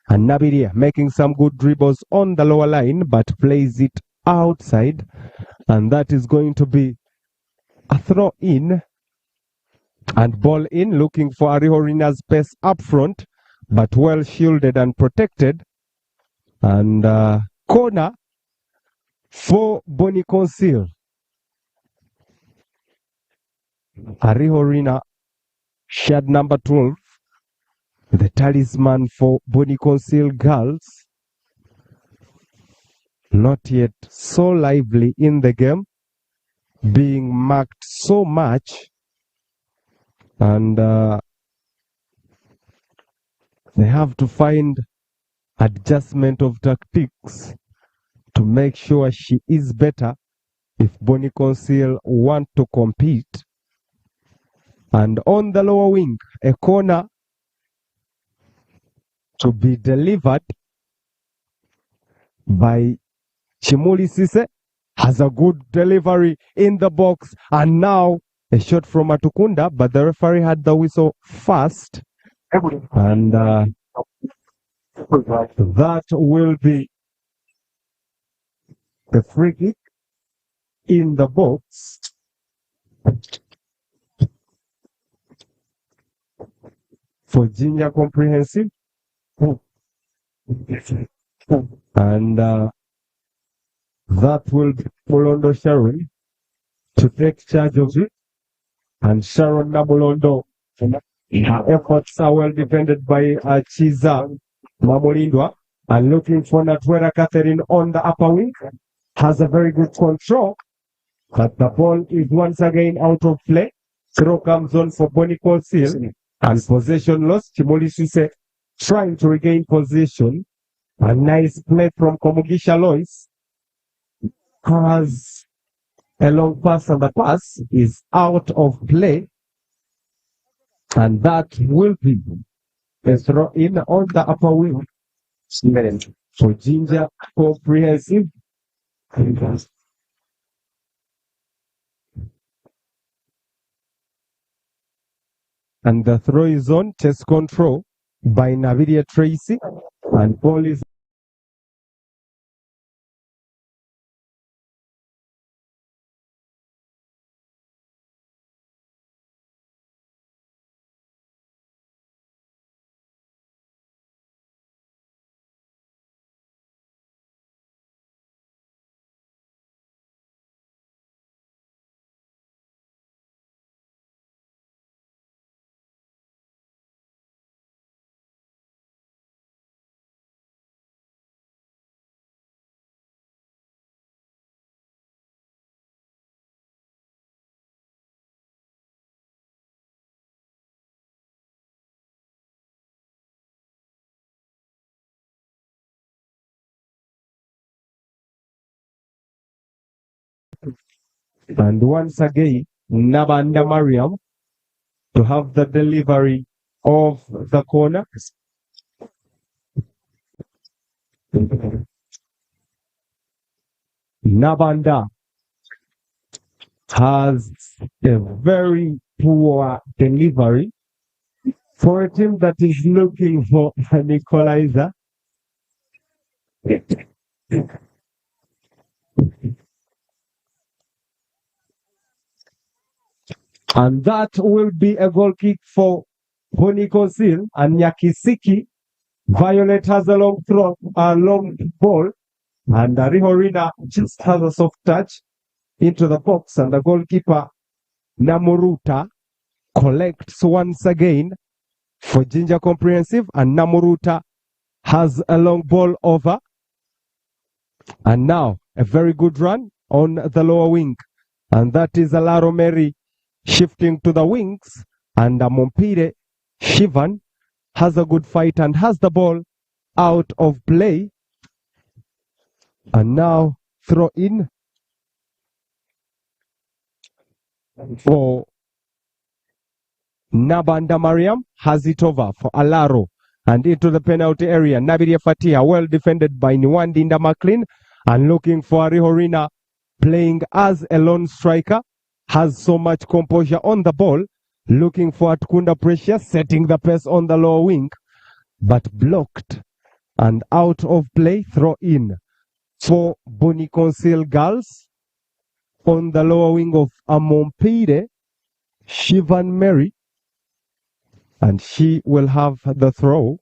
and Nabiria making some good dribbles on the lower line but plays it outside, and that is going to be a throw in. And ball in, looking for Arihorina's pace up front, but well shielded and protected. And corner for BONI CONSILI. Arihorina, shared number 12, the talisman for BONI CONSILI girls. Not yet so lively in the game, being marked so much, and they have to find adjustment of tactics to make sure she is better if BONI CONSILI want to compete. And on the lower wing, a corner to be delivered by Chimuli Sise, has a good delivery in the box, and now a shot from Atukunda, but the referee had the whistle first, and that will be the free kick in the box for JINJA Comprehensive, and that will be Molondo Sharon to take charge of it, and Sharon Namolondo. Her efforts are well defended by Chiza Mamolindwa, and looking for Natwera Catherine on the upper wing. Has a very good control, but the ball is once again out of play. Throw comes on for BONI CONSILI, and possession lost. Chimoli Sise trying to regain position. A nice play from Komugisha Lois. Has a long pass, and the pass is out of play, and that will be a throw in on the upper wing for JINJA Comprehensive. And the throw is on, chest control by Navidia Tracy, and ball is and once again Nabanda Mariam to have the delivery of the corner. Nabanda has a very poor delivery for a team that is looking for an equalizer. And that will be a goal kick for BONI CONSILI, and Nyakisiki. Violet has a long throw, a long ball, and Rihorina just has a soft touch into the box, and the goalkeeper Namuruta collects once again for JINJA Comprehensive, and Namuruta has a long ball over, and now a very good run on the lower wing, and that is Alaro Mary shifting to the wings, and Mompire Shivan has a good fight and has the ball out of play, and now throw in for Nabanda Mariam, has it over for Alaro and into the penalty area. Nabiria Fatia, well defended by Nwandinda McLean, and looking for Rihorina playing as a lone striker, has so much composure on the ball, looking for Atkunda Precious, setting the pace on the lower wing, but blocked and out of play. Throw in for BONI CONSILI girls on the lower wing of Amompire Shivan Mary, and she will have the throw.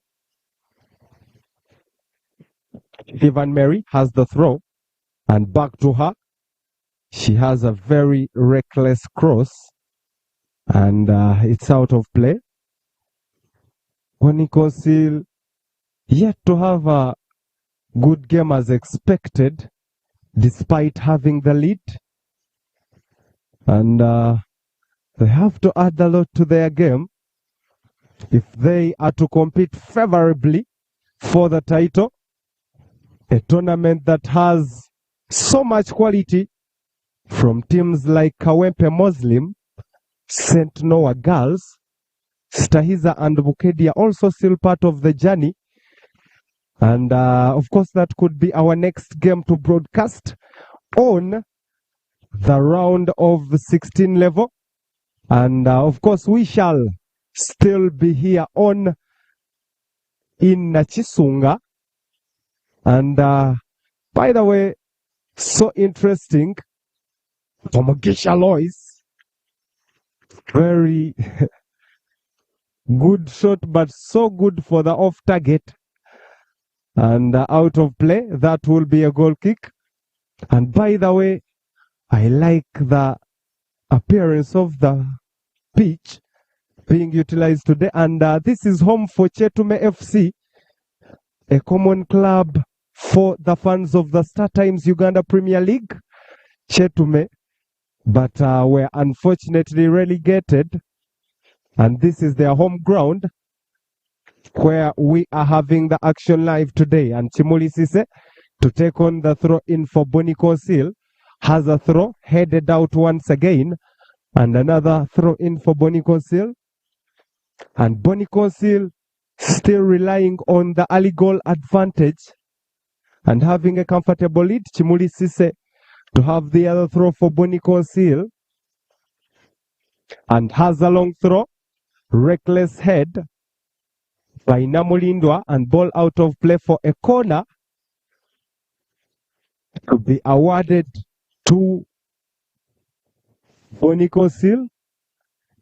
Shivan Mary has the throw, and back to her. She has a very reckless cross, and it's out of play. BONI CONSILI yet to have a good game as expected, despite having the lead, and they have to add a lot to their game if they are to compete favorably for the title. A tournament that has so much quality from teams like Kawempe Muslim, St. Noah Girls, Stahiza and Bukedia also still part of the journey. And of course, that could be our next game to broadcast on the round of 16 level. And of course, we shall still be here on in Chisunga. And by the way, so interesting, Tomogisha Lois, very good shot, but so good for the off target. And out of play, that will be a goal kick. And by the way, I like the appearance of the pitch being utilized today. And this is home for Chetume FC, a common club for the fans of the StarTimes Uganda Premier League. Chetume, but were unfortunately relegated. And this is their home ground where we are having the action live today. And Chimuli Sise, to take on the throw in for BONI CONSILI, has a throw headed out once again, and another throw in for BONI CONSILI. And BONI CONSILI still relying on the early goal advantage and having a comfortable lead. Chimuli Sise to have the other throw for BONI CONSILI, and has a long throw, reckless head by Namulindwa, and ball out of play for a corner to be awarded to BONI CONSILI,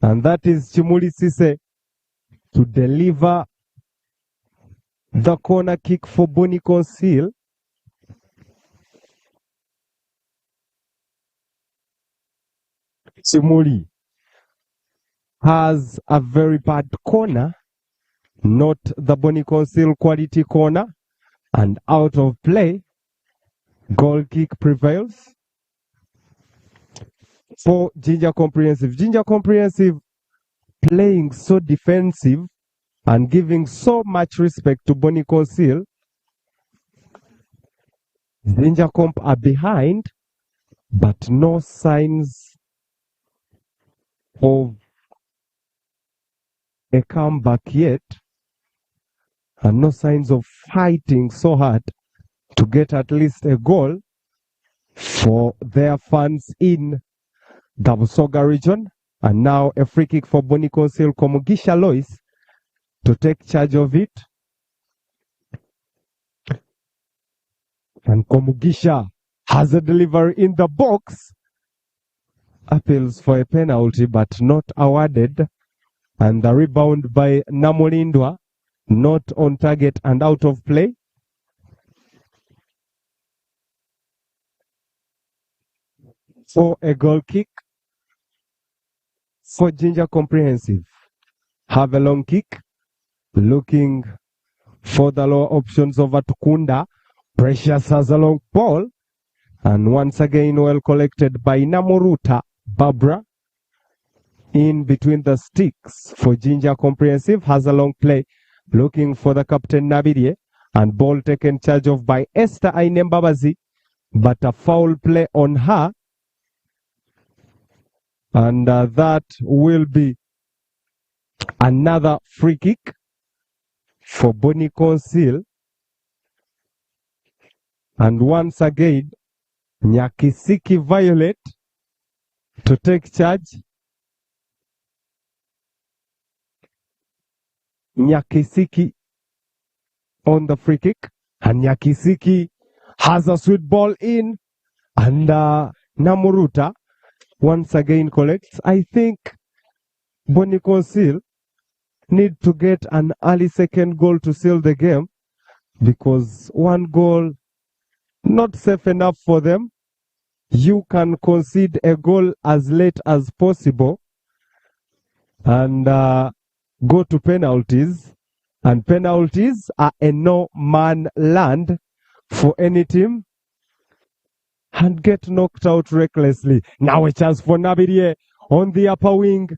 and that is Chimuli Sise to deliver the corner kick for BONI CONSILI. Chimuli has a very bad corner, not the BONI CONSILI quality corner, and out of play, goal kick prevails for JINJA Comprehensive. JINJA Comprehensive playing so defensive and giving so much respect to BONI CONSILI. JINJA Comp are behind, but no signs of a comeback yet, and no signs of fighting so hard to get at least a goal for their fans in the Busoga region. And now a free kick for BONI CONSILI, Komugisha Lois to take charge of it. And Komugisha has a delivery in the box. Appeals for a penalty, but not awarded. And the rebound by Namulindwa, not on target and out of play. For a goal kick for JINJA Comprehensive. Have a long kick, looking for the lower options over Tukunda. Precious has a long ball, and once again well collected by Namuruta Barbara. In between the sticks for JINJA Comprehensive, has a long play, looking for the captain Nabirie, and ball taken charge of by Esther Ainembabazi, but a foul play on her. And that will be another free kick for BONI CONSILI. And once again, Nyakisiki Violet to take charge. Nyakisiki on the free kick. And Nyakisiki has a sweet ball in. And Namuruta once again collects. I think BONI CONSILI need to get an early second goal to seal the game, because one goal not safe enough for them. You can concede a goal as late as possible, and go to penalties. And penalties are a no-man land for any team and get knocked out recklessly. Now a chance for Nabirie on the upper wing.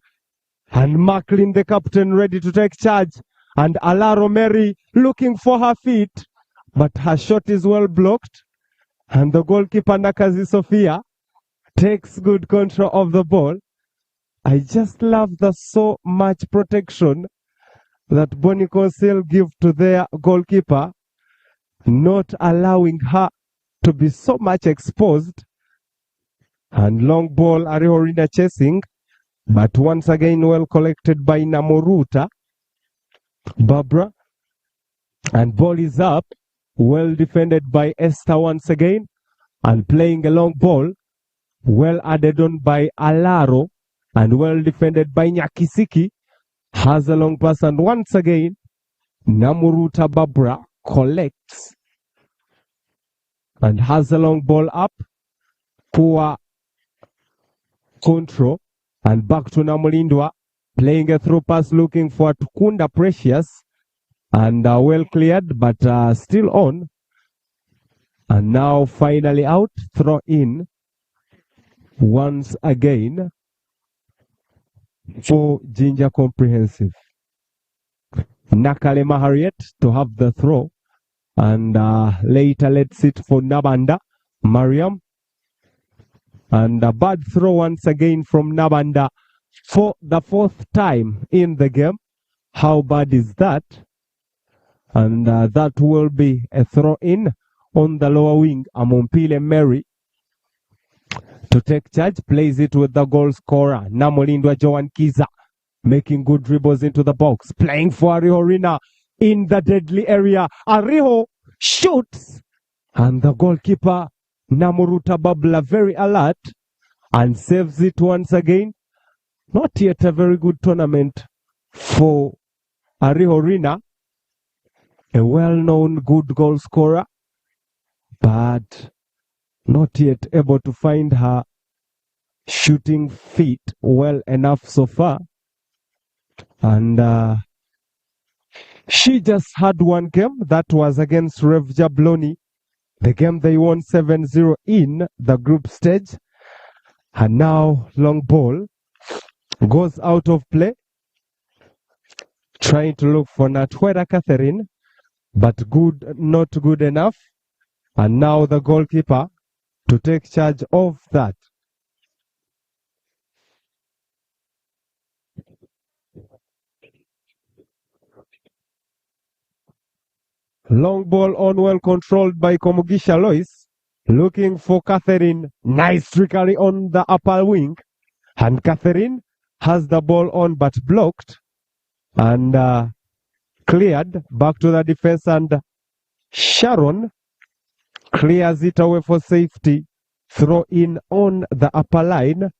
And Macklin, the captain, ready to take charge. And Alaro Mary looking for her feet. But her shot is well blocked. And the goalkeeper, Nakazi Sophia, takes good control of the ball. I just love the so much protection that BONI CONSILI give to their goalkeeper, not allowing her to be so much exposed. And long ball, Arihorina chasing, but once again well collected by Namoruta. Barbara, and ball is up, well defended by Esther once again, and playing a long ball, well added on by Alaro, and well defended by Nyakisiki. Has a long pass, and once again, Namuruta Barbara collects and has a long ball up. Poor control, and back to Namulindwa, playing a through pass, looking for Tukunda Precious, and well cleared, but still on. And now finally out, throw in once again for JINJA Comprehensive. Nakalema Harriet to have the throw, and later let's it for Nabanda Mariam, and a bad throw once again from Nabanda for the fourth time in the game. How bad is that? And that will be a throw in on the lower wing. Amompile Mary to take charge, plays it with the goal scorer Namolindwa Joan Kiza, making good dribbles into the box, playing for Arihorina in the deadly area. Ariho shoots, and the goalkeeper Namuruta Babla very alert and saves it once again. Not yet a very good tournament for Arihorina, a well-known good goal scorer, but not yet able to find her shooting feet well enough so far. And she just had one game, that was against Rev Jabloni, the game they won 7-0 in the group stage. And now long ball goes out of play, trying to look for Natwera Catherine, but good, not good enough. And now the goalkeeper to take charge of that. Long ball on, well controlled by Komugisha Lois, looking for Catherine. Nice trickery on the upper wing, and Catherine has the ball on but blocked and cleared back to the defense, and Sharon clears it away for safety. Throw in on the upper line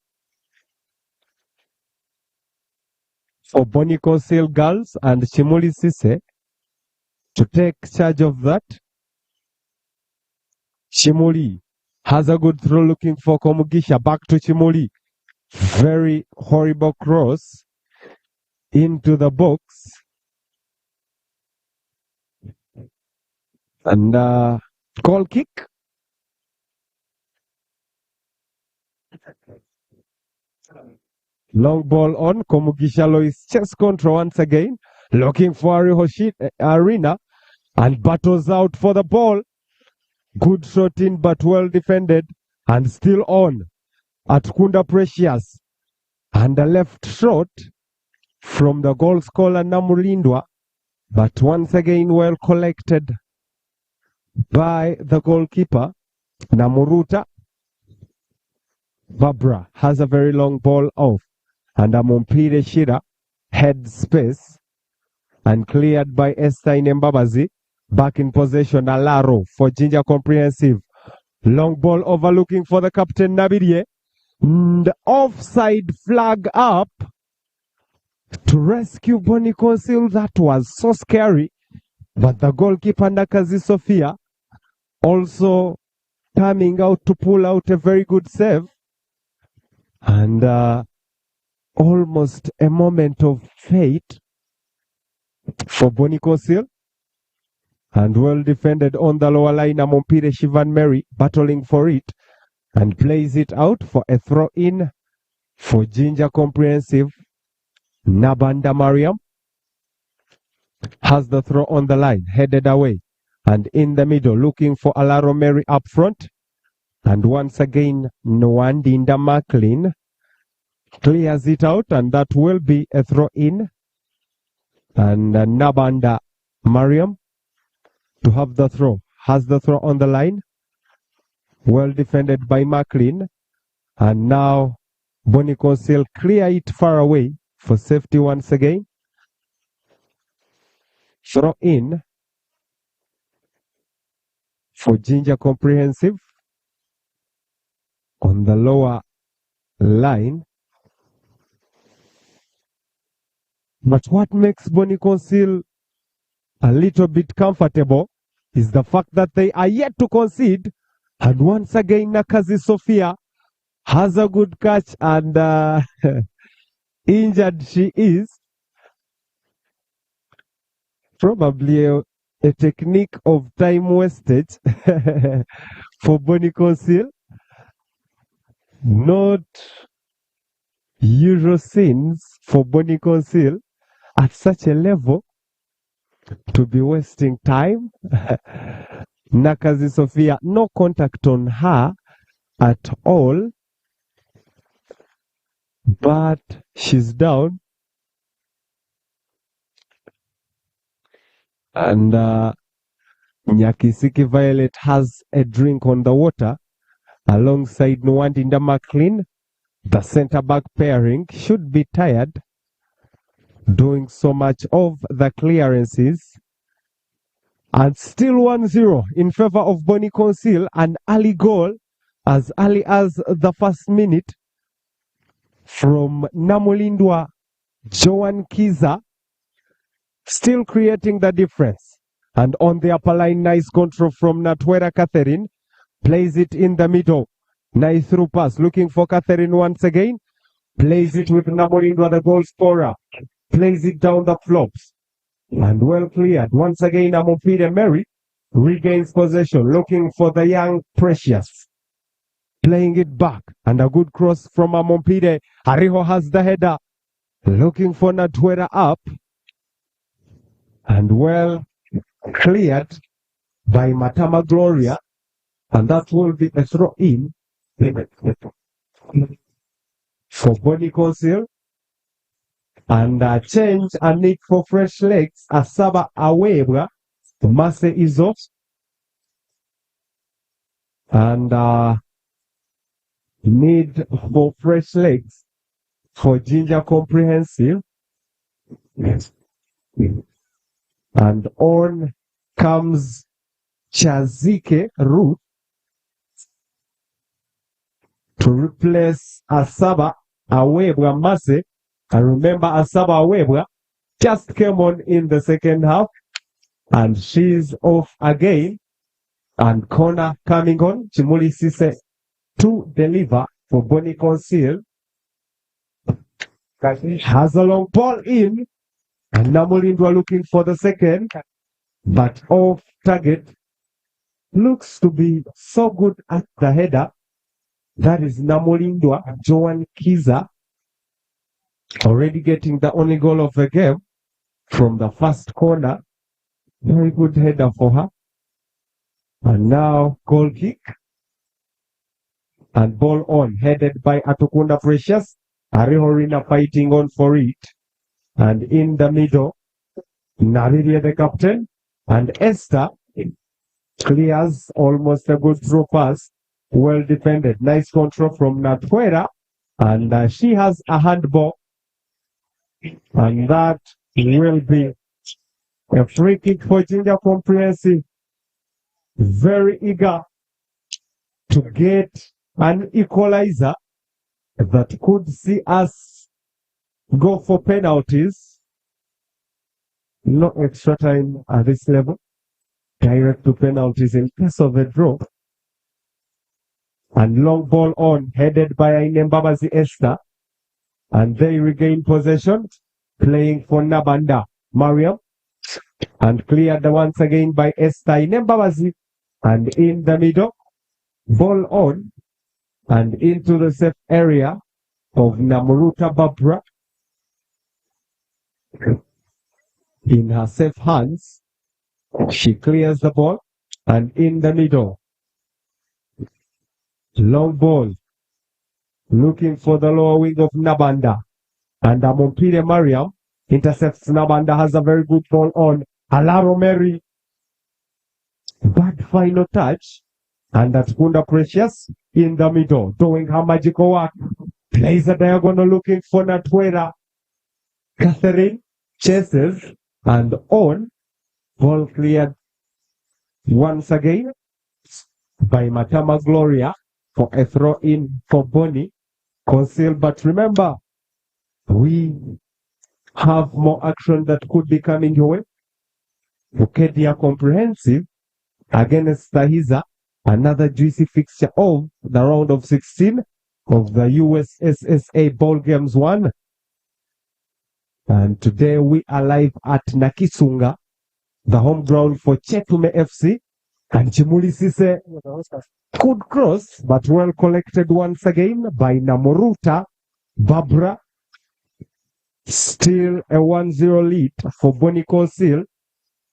for BONI CONSILI girls, and Chimuli Sise to take charge of that. Chimuli has a good throw, looking for Komugisha. Back to Chimuli. Very horrible cross into the box. And goal kick. Long ball on. Komugisha Lois chest control once again, looking for Arena, and battles out for the ball. Good shot in, but well defended, and still on at Kunda Precious. And a left shot from the goal scorer Namulindwa, but once again well collected by the goalkeeper Namuruta. Barbara has a very long ball off, and Amompire Shira head space, and cleared by Esther Inembabazi. Back in possession, Alaro for JINJA Comprehensive. Long ball overlooking for the captain Nabirie. The offside flag up to rescue BONI CONSILI. That was so scary. But the goalkeeper Nakazi Sophia also coming out to pull out a very good save. And almost a moment of fate for BONI CONSILI. And well defended on the lower line. Amompire Shivan Mary battling for it and plays it out for a throw in for JINJA Comprehensive. Nabanda Mariam has the throw on the line, headed away. And in the middle, looking for Alaro Mary up front. And once again, Nwandinda McLean clears it out, and that will be a throw in. And Nabanda Mariam to have the throw, has the throw on the line. Well defended by McLean. And now BONI CONSILI clear it far away for safety once again. Throw in for JINJA Comprehensive on the lower line. But what makes BONI CONSILI a little bit comfortable is the fact that they are yet to concede. And once again, Nakazi Sophia has a good catch, and injured she is. Probably a technique of time wastage for BONI CONSILI. Not usual scenes for BONI CONSILI at such a level to be wasting time. Nakazi Sophia, no contact on her at all, but she's down. And Nyakisiki Violet has a drink on the water alongside Nwandinda McLean. The center-back pairing should be tired doing so much of the clearances. And still 1-0 in favor of BONI CONSILI. An early goal as early as the first minute from Namulindwa Joan Kiza, still creating the difference. And on the upper line, nice control from Natwera Catherine. Plays it in the middle. Nice through pass. Looking for Catherine once again. Plays it with Namulindwa, the goal scorer. Plays it down the flops. And well cleared. Once again, Amompire Mary regains possession. Looking for the young Precious. Playing it back. And a good cross from Amompire. Ariho has the header. Looking for Natwera up. And well cleared by Matama Gloria. And that will be a throw in for BONI CONSILI. And change a need for fresh legs. Asaba Awebwa. Mase is off. And need for fresh legs for JINJA Comprehensive. And on comes Chazike Ruth to replace Asaba Awebwa Mase. And remember, Asaba Awebwa just came on in the second half. And she's off again. And corner coming on. Chimuli Sise to deliver for BONI CONSILI. Has a long ball in. And Namulindwa looking for the second. But off target. Looks to be so good at the header. That is Namulindwa Joan Kiza. Already getting the only goal of the game from the first corner. Very good header for her. And now goal kick. And ball on, headed by Atukunda Precious. Arihorina fighting on for it. And in the middle, Nariria the captain. And Esther clears almost a good throw pass. Well defended. Nice control from Natwera. And she has a handball. And that will be a free kick for JINJA Comprehensive. Very eager to get an equalizer that could see us go for penalties. No extra time at this level. Direct to penalties in case of a draw. And long ball on, headed by Aine Mbabazi Esther. and they regain possession, playing for Nabanda. Mariam, and cleared once again by Esther Inembabazi, and in the middle, ball on, and into the safe area of Namuruta Babra. In her safe hands, she clears the ball, and in the middle, long ball, looking for the lower wing of Nabanda, and Amompire Mariam intercepts Nabanda, has a very good ball on Alaro Mary. Bad final touch, and that's Kunda Precious in the middle, doing her magical work. Plays a diagonal looking for Natwera. Catherine chases, and on, ball cleared once again by Matama Gloria for a throw in for BONI. CONSILI, but remember, we have more action that could be coming your way. Bukedia Comprehensive against Tahiza, another juicy fixture of the round of 16 of the USSSA Ball Games 1. And today we are live at Nakisunga, the home ground for Chetume FC. And Chimuli Sise, good cross, but well collected once again by Namuruta Babra. Still a 1-0 lead for BONI CONSILI.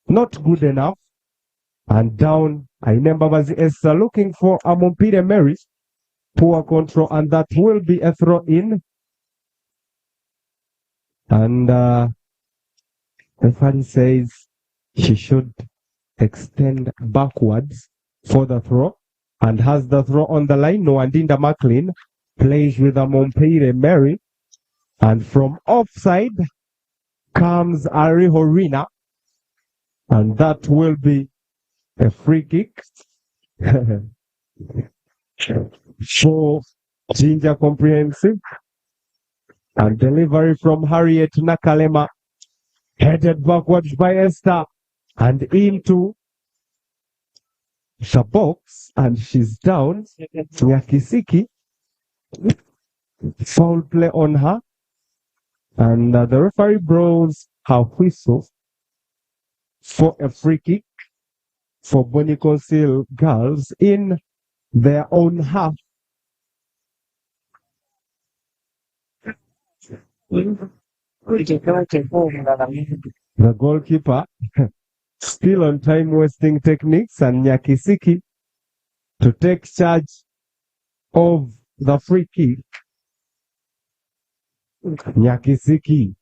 Not good enough. And down, I remember Esther looking for Amompire Mary. Poor control, and that will be a throw in. And the referee says she should extend backwards for the throw, and has the throw on the line. Noandinda McLean plays with Amompire Mary, and from offside comes Ari Horina, and that will be a free kick for JINJA Comprehensive. And delivery from Harriet Nakalema, headed backwards by Esther, and into the box, and she's down. Nyakisiki, foul play on her, and the referee blows her whistle for a free kick for BONI CONSILI girls in their own half. The goalkeeper still on time wasting techniques, and Nyakisiki to take charge of the free kick. Nyakisiki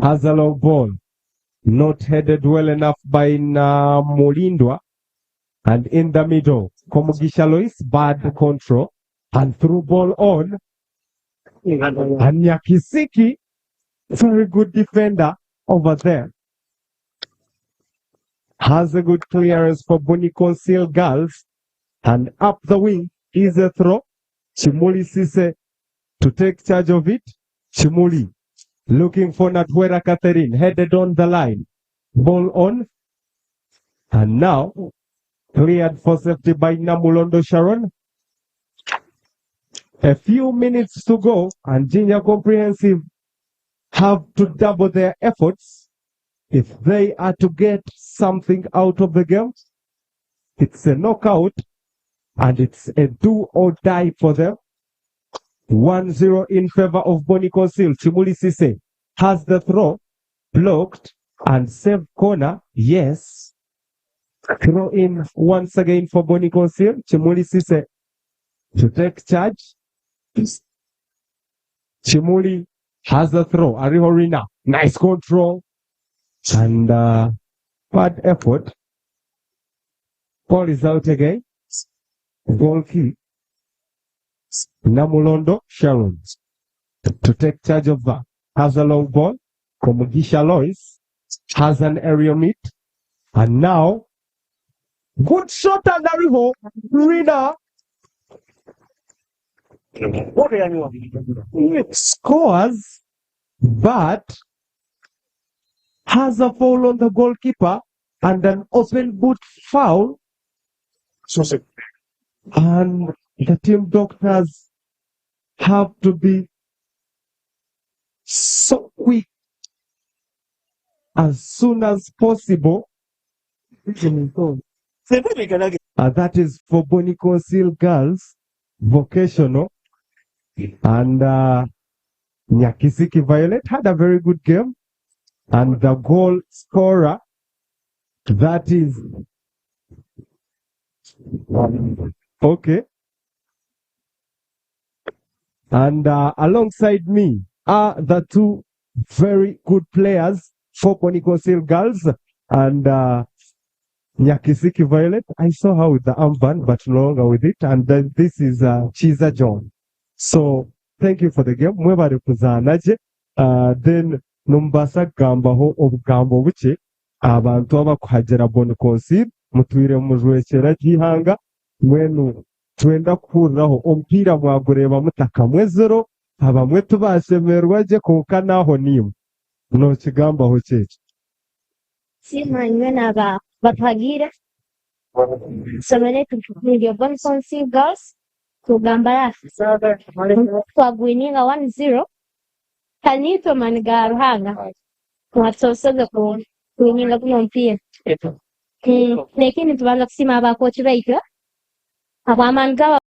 has a long ball, not headed well enough by Molindwa, and in the middle, Komugisha Lois, bad control, and through ball on, and Nyakisiki, very good defender over there, has a good clearance for BONI CONSILI girls, and up the wing is a throw. Chimuli Sise to take charge of it. Chimuli looking for Natwera Catherine, headed on the line, ball on, and now cleared for safety by Namulondo Sharon. A few minutes to go, and JINJA Comprehensive have to double their efforts if they are to get something out of the game. It's a knockout, and it's a do or die for them. 1-0 in favor of BONI CONSILI. Chimuli Sise has the throw, blocked, and save corner. Yes. Throw in once again for BONI CONSILI. Chimuli Sise to take charge. Chimuli has the throw. Arihorina, nice control, and bad effort. Ball is out again. Goal kick. Namulondo Sharon to take charge of that. Has a long ball. Komugisha Lois has an aerial meet. And now, good shot at Nariho. Rina. It scores, but has a foul on the goalkeeper and an open boot foul. And the team doctors have to be so quick, as soon as possible. That is for BONI CONSILI girls, vocational. And Nyakisiki Violet had a very good game. And the goal scorer, that is okay. And alongside me are the two very good players for BONI CONSILI girls and Nyakisiki Violet. I saw her with the armband, but no longer with it. And then this is Chiza John. So thank you for the game. Mwebale kuzaanaje. Then numbasa gambaho obugambo buke abantu abakuhagera BONI CONSILI mutwire mujwekera gihanga mwenu twenda kuhuriraho omupiira mwagureba mutaka zero abamwe tubashemerwa gye konka naho nimu nokigambaho kyeki simanywe naba batwagira somere tukugira BONI CONSILI girls kugamba twagwininga 1-0 kanito maniga ruhanga twatosega kuwininga kuno mpira lakini tubanza kusima abakochi baitu abamanga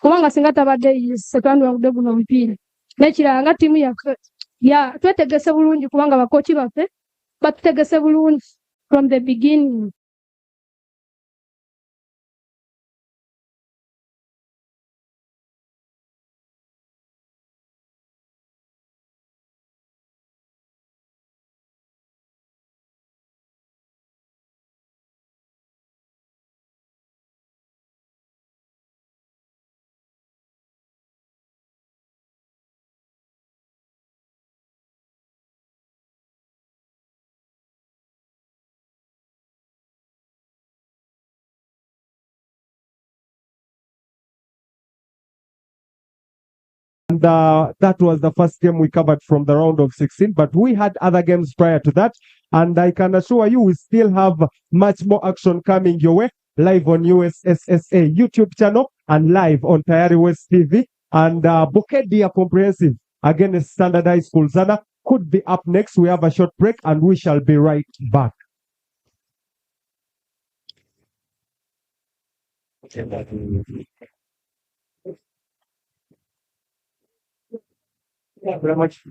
kubanga singa tabadde setwandwagudde guno omupiira n'ekirala nga ttiimu yaffe twetegese bulungi kubanga bakochi baffe batutegese bulungi from the beginning. And that was the first game we covered from the round of 16, but we had other games prior to that. And I can assure you, we still have much more action coming your way, live on USSSA YouTube channel and live on Tayari West TV. And Bukedia Comprehensive against Standardized School Zana could be up next. We have a short break and we shall be right back. Very much.